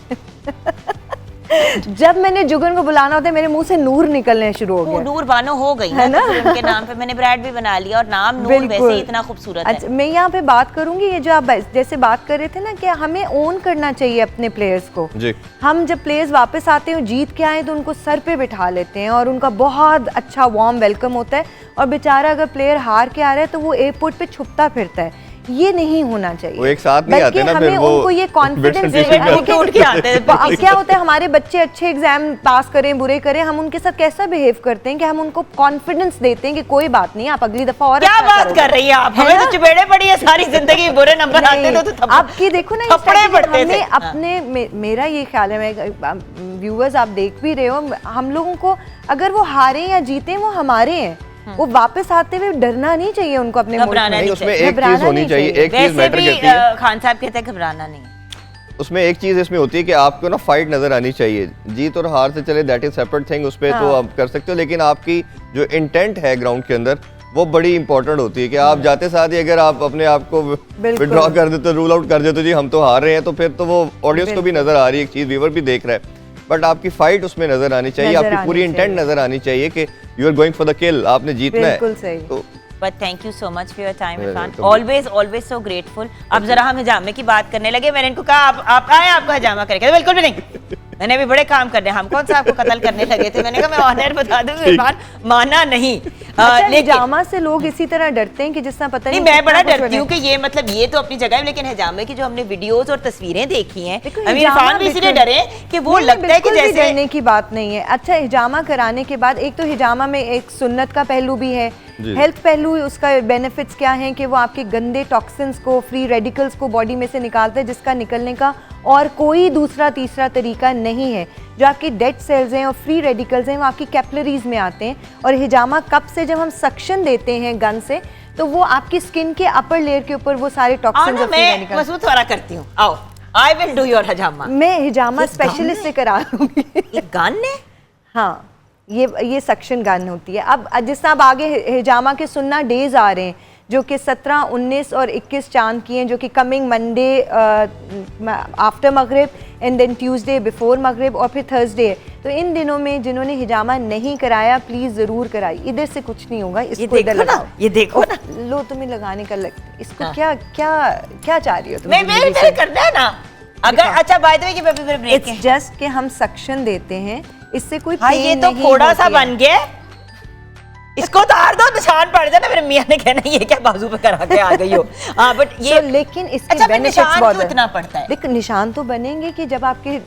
जब मैंने जुगन को बुलाना होता है मेरे मुंह से नूर निकलने शुरू हो गया। नूर बानो हो गई है ना, तो उनके नाम पे मैंने ब्रांड भी बना लिया, और नाम नूर वैसे ही इतना खूबसूरत है। मैं यहाँ पे बात करूंगी, ये जो आप जैसे बात कर रहे थे ना कि हमें ओन करना चाहिए अपने प्लेयर्स को जी। हम जब प्लेयर्स वापस आते हैं जीत के आए तो उनको सर पे बिठा लेते हैं और उनका बहुत अच्छा वार्म वेलकम होता है, और बेचारा अगर प्लेयर हार के आ रहा है तो वो एयरपोर्ट पे छुपता फिरता है। ये नहीं होना चाहिए, वो एक साथ नहीं आते ना, हमें उनको ये कॉन्फिडेंस क्या होता है, हमारे बच्चे अच्छे एग्जाम पास करें बुरे करें, हम उनके साथ कैसा बिहेव करते हैं कि हम उनको कॉन्फिडेंस देते हैं कि कोई बात नहीं, आप अगली दफा और क्या बात कर रही है आप, हमें तो चुपेड़े पड़ी है सारी जिंदगी, बुरे नंबर आते थे तो आपकी देखो ना हमें अपने, मेरा ये ख्याल है, व्यूअर्स आप देख भी रहे हो, हम लोगों को अगर वो हारे या जीते वो हमारे हैं, वो वापस आते हुए डरना नहीं चाहिए उनको अपने मुल्क घबराना में। नहीं उसमें एक घबराना चीज होनी नहीं चाहिए, एक चीज वैसे मैटर भी करती है। खान साहब कहते हैं घबराना नहीं। उसमें एक चीज इसमें होती है कि आपको ना फाइट नजर आनी चाहिए, जीत और हार से चले दैट इज सेपरेट थिंग, उस पे तो आप कर सकते हो, लेकिन आपकी जो इंटेंट है ग्राउंड के अंदर वो बड़ी इंपॉर्टेंट होती है कि आप जाते साथ ही अगर आप अपने आप को विड्रॉ कर देते हो, रूल आउट कर देते हो जी हम तो हार रहे हैं, तो फिर तो वो ऑडियंस को भी नजर आ रही है एक चीज, व्यूअर भी देख रहा है, बट आपकी फाइट उसमें नजर आनी चाहिए, आपकी पूरी इंटेंट नजर आनी चाहिए कि you are going for the kill, आपने जीतना है। बिल्कुल सही। तो But thank you so much for your time, Irfan. welcome. Always so grateful। अब जरा हम हिजामे की बात करने लगे, मैंने इनको कहा आप आए आपको हिजामा करेंगे, बिल्कुल भी नहीं, मैंने भी बड़े काम करने, हम कौन सा आपको कत्ल करने लगे थे, मैंने कहा मैं ऑनर बता दूं, इरफान माना नहीं। अच्छा, लेकिन हिजामा से लोग इसी तरह डरते हैं कि जिस तरह पता नहीं, नहीं मैं कितना बड़ा कुछ डरती हूँ होने- कि ये मतलब ये तो अपनी जगह है, लेकिन हिजामे की जो हमने वीडियोस और तस्वीरें देखी हैं, देखो, हमें हिजामा इरफान भी इसलिए बिल्कुल- डरे कि वो नहीं, लगता है कि बिल्कुल भी जैसे डरने की बात नहीं है। अच्छा, हिजामा कराने के बाद एक तो हिजामा में एक सुन्नत का पहलू भी है, जी। हेल्थ पहलू, उसका बेनिफिट्स क्या हैं कि वो आपके गंदे टॉक्सिन्स को, फ्री रेडिकल्स को बॉडी में से निकालता है, जिसका निकलने का और कोई दूसरा तीसरा तरीका नहीं है। जो आपके डेड सेल्स हैं और फ्री रेडिकल्स हैं वो आपकी कैपिलरीज में आते हैं, और हिजामा कप से जब हम सक्शन देते हैं गन से, तो वो आपकी स्किन के अपर लेयर के ऊपर वो सारे टॉक्सिन्स और फ्री मैं रेडिकल्स। मसूद वाला करती हूँ, आओ आई विल डू योर हिजामा। मैं हिजामा ये स्पेशलिस्ट गन से करा लूंगी। ये गन है? हाँ, ये सक्शन गन होती है। अब जिस तरह अब आगे हिजामा के सुन्ना डेज आ रहे हैं, जो कि 17, 19 और 21 चांद की हैं, जो कि कमिंग मंडे आफ्टर मगरिब एंड देन ट्यूसडे बिफोर मगरिब और फिर थर्सडे है। तो इन दिनों में जिन्होंने हिजामा नहीं कराया प्लीज जरूर कराइए, इधर से कुछ नहीं होगा, इसको इधर देखो ना, लगाओ। ये देखो ना। लो तुम्हें लगाने का इसको हाँ। क्या क्या क्या चाह रही हो तुम मैं जिंदगी मेरे से? करना है ना। अगर अच्छा बाय द वे कि फिर ब्रेक है। इट्स जस्ट कि हम सक्शन देते हैं, इससे कोई हाँ, pain ये तो नहीं फोड़ा सा होती है। बन गया है। इसको उतार दो, निशान पड़ जाए ना, मेरे मियां ने कहना ये क्या बाजू पे करा के आ गई हो। हाँ बट ये लेकिन इसके अच्छा, फिर benefits निशान बहुत क्यों है। इतना पड़ता है? देख, निशान तो बनेंगे कि जब आपके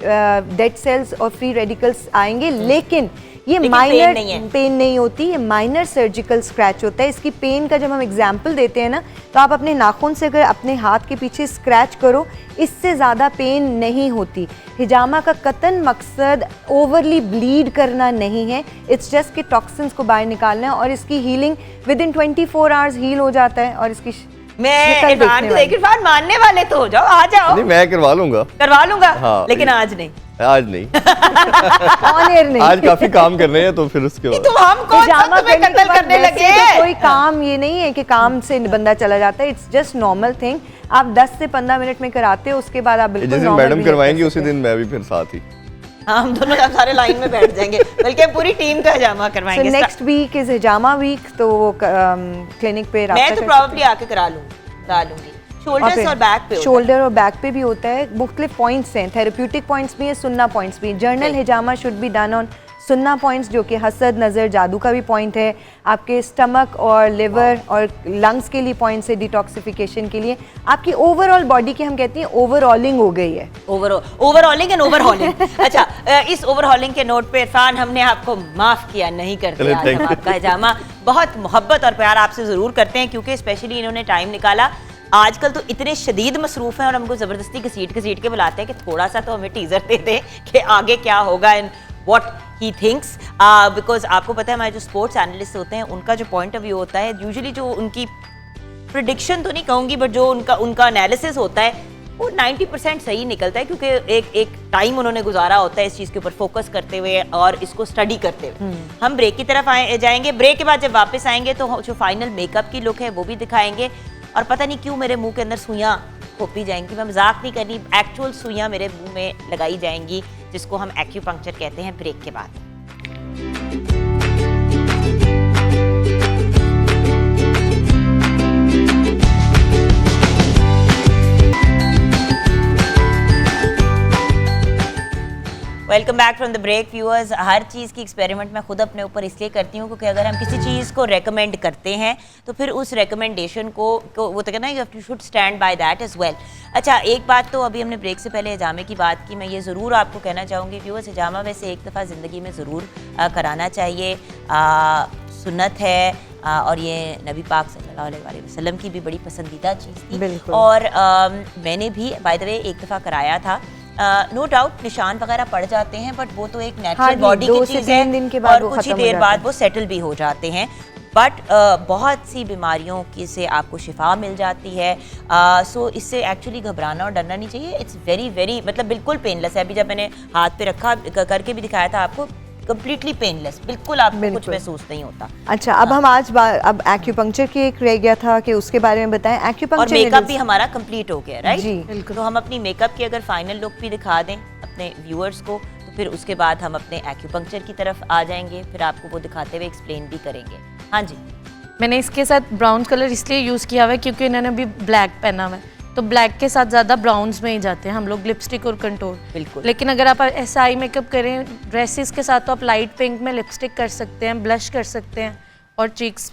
डेड सेल्स और फ्री रेडिकल्स आएंगे, लेकिन ये लेकिन माइनर pain नहीं है। पेन नहीं होती, ये माइनर सर्जिकल स्क्रैच होता है। इसकी पेन का जब हम एग्जाम्पल देते हैं ना, तो आप अपने नाखून से अगर अपने हाथ के पीछे स्क्रैच करो, इससे ज़्यादा पेन नहीं होती। हिजामा का कतन मकसद ओवरली ब्लीड करना नहीं है, इट्स जस्ट कि टॉक्सिन्स को बाहर निकालना है, और इसकी healing within 24 hours heal हो जाता है। और इसकी मैं शक्ल इरफान देखने को वाली। देख, इरफान मानने वाले तो हो जाओ, आ जाओ, नहीं मैं करवा लूंगा, करवा लूंगा। हाँ, लेकिन ये- आज नहीं। आज नहीं, ऑन एयर नहीं। आज काफी काम कर रहे हैं, तो फिर उसके बाद तुम हम कौन सा हिजामा तुम्हें करने के कत्ल बाद करने वैसे लगे? तो कोई काम ये नहीं है कि काम से बंदा चला जाता है, इट्स जस्ट नॉर्मल थिंग। आप 10 से 15 मिनट में कराते हो, उसके बाद आप बिल्कुल जिस दिन normal मैडम behave करवाएंगी कर उसी सकते दिन मैं भी फिर साथ ही। हाँ, हम दोनों अब सारे लाइन में बैठ जाएंगे, बल्कि हम पूरी टीम का हिजामा हैं। करवाएंगे। So next week is हिजामा वीक, तो वो क्लिनिक पे मैं राब्ता तो कर प्रॉब्ली आके करा लूंगी। शोल्डर्स और बैक पे होता है। शोल्डर और बैक पे भी होता है। मुख्तलिफ पॉइंट्स हैं, थेरेप्यूटिक पॉइंट्स भी है, सुन्ना पॉइंट्स भी। Journal hijama should be done on सुन्ना पॉइंट्स, जो कि हसद, नज़र, जादू का भी पॉइंट है। आपके स्टमक और लिवर और लंग्स के लिए पॉइंट्स है, डिटॉक्सिफिकेशन के लिए। आपकी ओवरऑल बॉडी की हम कहते हैं ओवरऑलिंग हो गई है। Overhauling and overhauling. अच्छा, इस ओवरहॉलिंग के नोट पे इरफान हमने आपको माफ किया, नहीं करते चलिए, आज thank हम you। आपका हिजामा। बहुत मोहब्बत और प्यार आपसे जरूर करते हैं, क्योंकि स्पेशली इन्होंने टाइम निकाला। आजकल तो इतने शदीद मसरूफ हैं और हमको जबरदस्ती घसीट के बुलाते हैं कि थोड़ा सा तो हमें टीजर दे दे कि आगे क्या होगा and what he thinks. Because आपको पता है हमारे जो स्पोर्ट्स एनालिस्ट होते हैं उनका जो पॉइंट ऑफ व्यू होता है, यूजुअली जो उनकी प्रिडिक्शन तो नहीं कहूँगी, बट जो उनका एनालिसिस होता है वो 90% सही निकलता है, क्योंकि एक टाइम उन्होंने गुजारा होता है इस चीज़ के ऊपर फोकस करते हुए और इसको स्टडी करते हुए। हम ब्रेक की तरफ जाएंगे। ब्रेक के बाद जब वापस आएंगे तो जो फाइनल मेकअप की लुक है वो भी दिखाएंगे। और पता नहीं क्यों मेरे मुंह के अंदर सुइयाँ खोपी जाएंगी, मैं मजाक नहीं करनी, एक्चुअल सुइयाँ मेरे मुंह में लगाई जाएंगी, जिसको हम एक्यूपंक्चर कहते हैं। ब्रेक के बाद welcome back from the break viewers. हर चीज़ की एक्सपेरिमेंट मैं खुद अपने ऊपर इसलिए करती हूँ क्योंकि अगर हम किसी चीज़ को रेकमेंड करते हैं तो फिर उस रेकमेंडेशन को वो तो कहना है you should stand by that as well. अच्छा, एक बात तो अभी हमने ब्रेक से पहले हिजामे की बात की, मैं ये ज़रूर आपको कहना चाहूँगी व्यूअर्स, हिजामा वैसे एक दफ़ा ज़िंदगी में ज़रूर कराना चाहिए, सुन्नत है। और ये नबी पाक सल्लल्लाहु अलैहि वसल्लम की भी बड़ी पसंदीदा चीज़ थी। और मैंने भी बाय द वे एक दफ़ा कराया था। नो डाउट निशान वगैरह पड़ जाते हैं, बट वो तो एक नेचुरल बॉडी की चीज़ है और कुछ ही देर बाद वो सेटल भी हो जाते हैं। बट बहुत सी बीमारियों की से आपको शिफा मिल जाती है। सो इससे एक्चुअली घबराना और डरना नहीं चाहिए। इट्स वेरी वेरी मतलब बिल्कुल पेनलेस है। अभी जब मैंने हाथ पे रखा करके भी दिखाया था आपको, कंप्लीटली पेनलेस, बिल्कुल आपको कुछ महसूस नहीं होता। अच्छा, अब हम अब एक्यूपंक्चर की एक रह गया था कि उसके बारे में बताएं। एक्यूपंक्चर और मेकअप भी हमारा कंप्लीट हो गया, राइट? जी, तो हम अपनी मेकअप की अगर फाइनल लुक भी दिखा दें अपने व्यूअर्स को, तो फिर उसके बाद हम अपने एक्यूपंक्चर की तरफ आ जाएंगे, फिर आपको वो दिखाते हुए एक्सप्लेन भी करेंगे। हाँ जी। मैंने इसके साथ ब्राउन कलर इसलिए यूज़ किया हुआ है क्योंकि इन्होंने अभी ब्लैक पहना हुआ है, तो ब्लैक के साथ ज़्यादा ब्राउन्स में ही जाते हैं हम लोग, लिपस्टिक और कंटूर। बिल्कुल। लेकिन अगर आप ऐसा आई मेकअप करें ड्रेसेस के साथ तो आप लाइट पिंक में लिपस्टिक कर सकते हैं, ब्लश कर सकते हैं और चीक्स।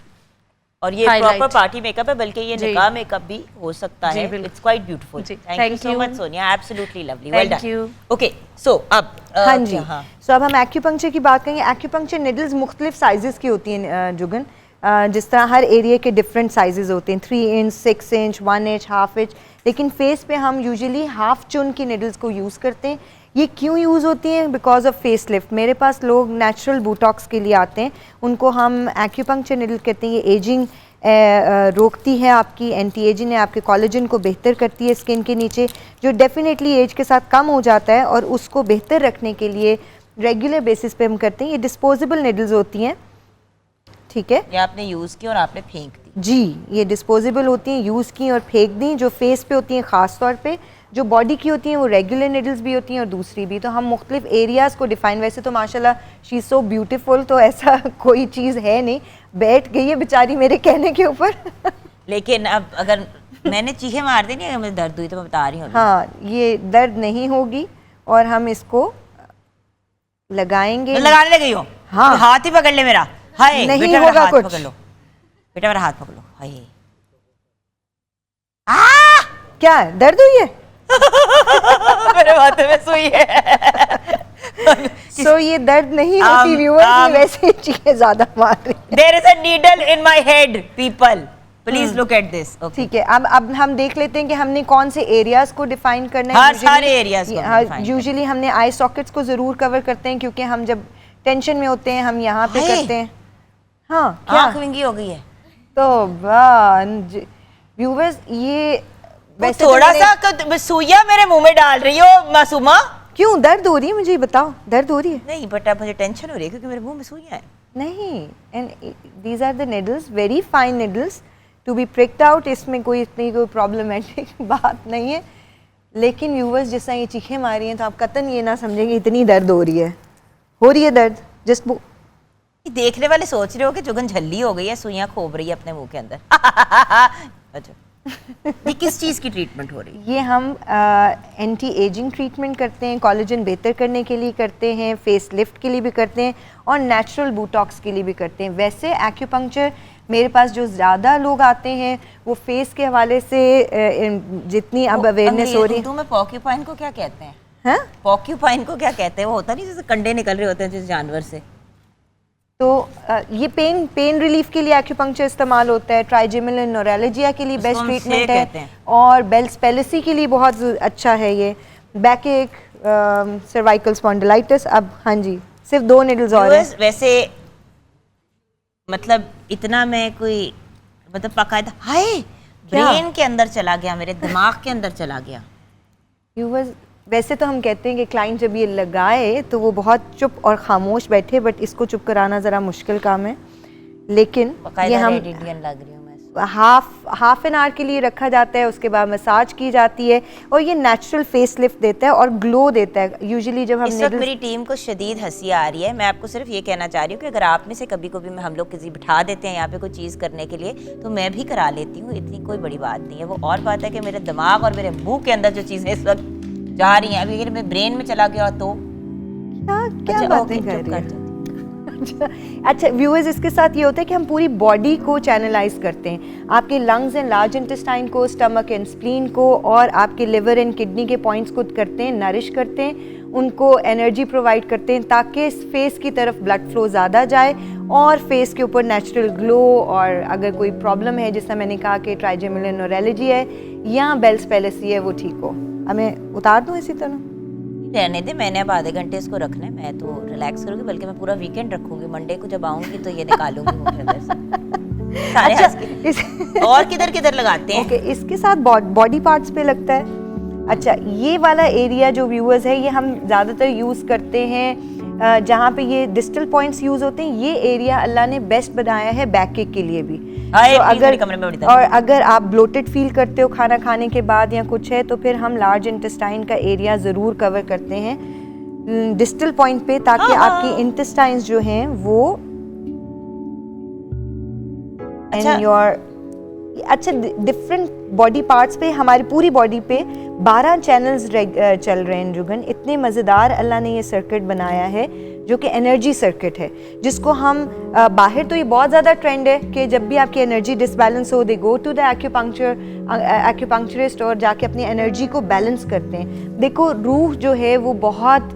और ये प्रॉपर पार्टी मेकअप है, बल्कि ये निकाह मेकअप भी हो सकता है। It's quite beautiful. Thank you so much Sonia, absolutely lovely, well done. Okay, so अब हाँ जी, सो अब हम एक्यूपंक्चर की बात करेंगे। एक्यूपंक्चर निडल्स मुख्तलिफ साइजेस की होती हैं जुगन, जिस तरह हर एरिया के डिफरेंट साइजेस होते हैं, 3 inch, 6 inch, 1 inch, half inch. लेकिन फेस पे हम यूजुअली हाफ चुन की निडल्स को यूज़ करते हैं। ये क्यों यूज़ होती हैं? Because of face lift. मेरे पास लोग नेचुरल बोटॉक्स के लिए आते हैं, उनको हम एक्यूपंक्चर निडल कहते हैं। ये एजिंग रोकती है, आपकी एंटी एजिंग है, आपके कोलेजन को बेहतर करती है स्किन के नीचे, जो डेफिनेटली एज के साथ कम हो जाता है, और उसको बेहतर रखने के लिए रेगुलर बेसिस पे हम करते हैं। ये डिस्पोजेबल निडल्स होती हैं, ठीक है? ये आपने यूज़ की और आपने फेंक दी। जी, ये डिस्पोजेबल होती हैं, यूज़ की और फेंक दी। जो फेस पे होती हैं ख़ास तौर पे, जो बॉडी की होती हैं वो रेगुलर निडल्स भी होती हैं और दूसरी भी। तो हम मुख्तलिफ एरियाज़ को डिफाइन, वैसे तो माशाल्लाह शी इज़ सो ब्यूटीफुल, तो ऐसा कोई चीज़ है नहीं, बैठ गई है बेचारी मेरे कहने के ऊपर। लेकिन अब अगर मैंने चीखें मार दी नहीं, अगर मुझे दर्द हुई तो मैं बता रही हूँ। हाँ, ये दर्द नहीं होगी और हम इसको लगाएंगे। लगाने लगी हो? हाँ, हाथ ही पकड़ ले मेरा। हाय नहीं बेटा, होगा मेरा हाथ कुछ। पकड़ लो बेटा, मेरा हाथ पकड़ लो। हाय क्या है? दर्द हुई है? मेरे माथे में सुई है। सो ये दर्द नहीं होती व्यूअर्स, ये वैसे चीजें ज्यादा मार रही है। There is a needle in my head, people. Please look at this. Okay. ठीक है, अब हम देख लेते हैं कि हमने कौन से एरियाज को डिफाइन करना है। हाँ, सारे एरियाज को यूजुअली हमने आई सॉकेट्स को जरूर कवर करते हैं, क्योंकि हम जब टेंशन में होते हैं हम यहाँ पे करते हैं। हाँ, क्या आँख विंगी हो गई है? तो व्यूअर्स, ये वैसे थोड़ा सा सुइया मेरे मुंह में डाल रही हो मासूमा। क्यों, दर्द हो रही है? मुझे बताओ, दर्द हो रही है? नहीं बट अब मुझे टेंशन हो रही है क्योंकि मेरे मुंह में सुइयां है। नहीं, and these are the needles, very fine needles to be pricked out. इसमें कोई इतनी कोई प्रॉब्लमेटिक बात नहीं है। लेकिन व्यूवर्स, जैसा ये चीखें मारी हैं तो आप कतन ये ना समझेंगे इतनी दर्द हो रही है दर्द। जस्ट देखने वाले सोच रहे हो कि जुगन झल्ली हो गई है, सुइयां खोब रही है अपने मुंह के अंदर। अच्छा, ये किस चीज़ की ट्रीटमेंट हो रही है? ये हम एंटी एजिंग ट्रीटमेंट करते हैं, कोलेजन बेहतर करने के लिए करते हैं, फेस लिफ्ट के लिए भी करते हैं और नेचुरल बोटॉक्स के लिए भी करते हैं। वैसे एक्यूपंक्चर मेरे पास जो ज़्यादा लोग आते हैं वो फेस के हवाले से जितनी अब अवेयरनेस हो रही है। में पॉक्यूपाइन को क्या कहते हैं? हाँ, पॉक्यूपाइन को क्या कहते हैं? वो होता नहीं जैसे कंडे निकल रहे होते हैं जिस जानवर से। तो ये पेन रिलीफ के लिए एक्यूपंक्चर इस्तेमाल होता है। ट्राइजेमिनल नोरेलजिया के लिए बेस्ट ट्रीटमेंट है और बेल्स पैलेसी के लिए बहुत अच्छा है ये। बैक एक, सर्वाइकल स्पॉन्डिलाइटिस। अब हाँ जी, सिर्फ 2 निडल्स और हैं। वैसे मतलब इतना मैं कोई मतलब पकाया, हाय ब्रेन के अंदर चला गया, मेरे दिमाग के अंदर चला गया। वैसे तो हम कहते हैं कि क्लाइंट जब ये लगाए तो वो बहुत चुप और खामोश बैठे, बट इसको चुप कराना ज़रा मुश्किल काम है। लेकिन ये हम लग रही हूँ मैं। हाफ एन आवर के लिए रखा जाता है, उसके बाद मसाज की जाती है और ये नेचुरल फेस लिफ्ट देता है और ग्लो देता है। यूजुअली जब हम इस वक्त मेरी टीम को शदीद हंसी आ रही है। मैं आपको सिर्फ ये कहना चाह रही हूँ कि अगर आप में से कभी कभी हम लोग किसी बिठा देते हैं यहाँ पे कोई चीज़ करने के लिए, तो मैं भी करा लेती हूँ, इतनी कोई बड़ी बात नहीं है। वो और बात है कि मेरे दिमाग और मेरे मुंह के अंदर जो चीज़ें इस वक्त जा रही हैं, अभी अगर मैं ब्रेन में चला गया तो क्या बातें कर रही हैं। अच्छा व्यूअर्स, इसके साथ ये होता है कि हम पूरी बॉडी को चैनलाइज करते हैं, आपके लंग्स एंड लार्ज इंटेस्टाइन को, स्टमक एंड स्प्लीन को, और आपके लिवर एंड किडनी के पॉइंट्स को करते हैं, नरिश करते हैं, उनको एनर्जी प्रोवाइड करते हैं ताकि फेस की तरफ ब्लड फ्लो ज़्यादा जाए और फेस के ऊपर नेचुरल ग्लो। और अगर कोई प्रॉब्लम है, जैसा मैंने कहा कि ट्राइजेमिनल नोरेलजी है या बेल्स पैलेसी है, वो ठीक हो। हमें उतार दूँ इसी तरह? रहने दे, मैंने अब आधे घंटे इसको रखना है, मैं तो रिलैक्स करूंगी, बल्कि मैं पूरा वीकेंड रखूंगी, मंडे को जब आऊंगी तो ये निकालूंगी मुंह के अंदर से सारे हंस के। और किधर किधर लगाते हैं? ओके, इसके साथ बॉडी पार्ट्स पे लगता है। अच्छा, ये वाला एरिया जो व्यूअर्स है, ये हम ज़्यादातर यूज़ करते हैं जहाँ पे ये डिस्टल पॉइंट्स यूज़ होते हैं। ये एरिया अल्लाह ने बेस्ट बनाया है बैक किक के लिए भी। हाय, तो please मेरे कमरे में बड़ी तरह। और अगर आप ब्लोटेड फील करते हो खाना खाने के बाद या कुछ है, तो फिर हम लार्ज इंटेस्टाइन का एरिया ज़रूर कवर करते हैं डिस्टल पॉइंट पे, ताकि आपकी इंटेस्टाइन्स जो हैं वो अच्छा। एंड योर अच्छा डिफरेंट बॉडी पार्ट्स पे, हमारी पूरी बॉडी पे 12 चैनल्स चल रहे हैं जुगन। इतने मज़ेदार अल्लाह ने ये सर्किट बनाया है जो कि एनर्जी सर्किट है, जिसको हम बाहर तो ये बहुत ज़्यादा ट्रेंड है कि जब भी आपकी एनर्जी डिसबैलेंस हो, दे गो टू द एक्यूपंक्चरिस्ट और जाके अपनी एनर्जी को बैलेंस करते हैं। देखो, रूह जो है वो बहुत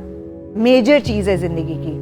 मेजर चीज़ है ज़िंदगी की।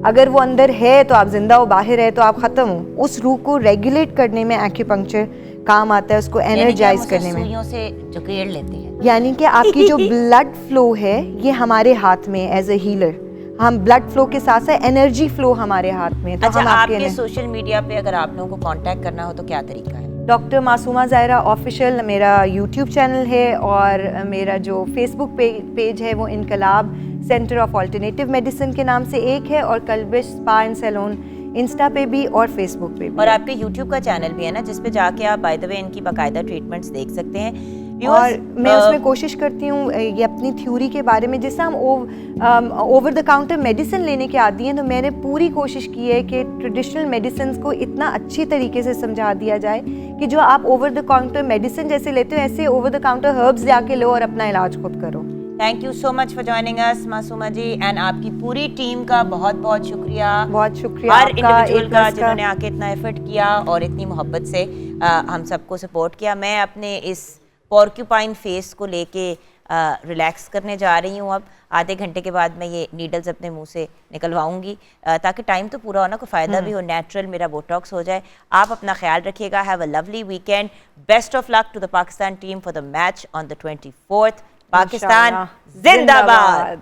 अगर वो अंदर है तो आप जिंदा हो, बाहर है तो आप ख़त्म हो। उस रूह को रेगुलेट करने में एक्यूपंक्चर काम आता है, उसको एनर्जाइज करने में। सुइयों से जकड़ेड़ लेते हैं, यानी कि आपकी जो ब्लड फ्लो है ये हमारे हाथ में एज ए हीलर। हम ब्लड फ्लो के साथ साथ एनर्जी फ्लो हमारे हाथ में। तो अच्छा, हम आपके सोशल मीडिया पे अगर आप लोगों को कांटेक्ट करना हो तो क्या तरीका है? डॉक्टर मासूमा ज़ाहिरा ऑफिशियल मेरा यूट्यूब चैनल है, और मेरा जो फेसबुक पेज है वो इनकलाब सेंटर ऑफ अल्टरनेटिव मेडिसिन के नाम से एक है, और कल्बिश स्पा एंड सैलून इंस्टा पे भी और फेसबुक पे भी। और आपके यूट्यूब का चैनल भी है ना, जिस पे जाके आप बाय द वे इनकी बाकायदा ट्रीटमेंट्स देख सकते हैं। और मैं उसमें कोशिश करती हूँ ये अपनी थ्योरी के बारे में, जैसे हम ओवर द काउंटर मेडिसिन लेने के आदी हैं, तो मैंने पूरी कोशिश की है कि ट्रेडिशनल मेडिसिन को इतना अच्छी तरीके से समझा दिया जाए कि जो आप ओवर द काउंटर मेडिसिन जैसे लेते हो, ऐसे ओवर द काउंटर हर्ब्स जाके लो और अपना इलाज खुद करो। Thank you so much for joining us Masooma ji, and आपकी पूरी टीम का बहुत बहुत शुक्रिया। बहुत शुक्रिया हर आपका, इंडिविजुअल एक का बस का। जिन्होंने आके इतना एफर्ट किया और इतनी मोहब्बत से हम सबको सपोर्ट किया। मैं अपने इस पॉर्क्यूपाइन फेस को लेके रिलैक्स करने जा रही हूँ। अब आधे घंटे के बाद मैं ये नीडल्स अपने मुंह से निकलवाऊंगी, ताकि टाइम तो पूरा हो ना, कोई फ़ायदा भी हो, नेचुरल मेरा बोटॉक्स हो जाए। आप अपना ख्याल रखिएगा। Have a lovely weekend. Best of luck to the Pakistan team for the match on the 24th। Pakistan जिंदाबाद।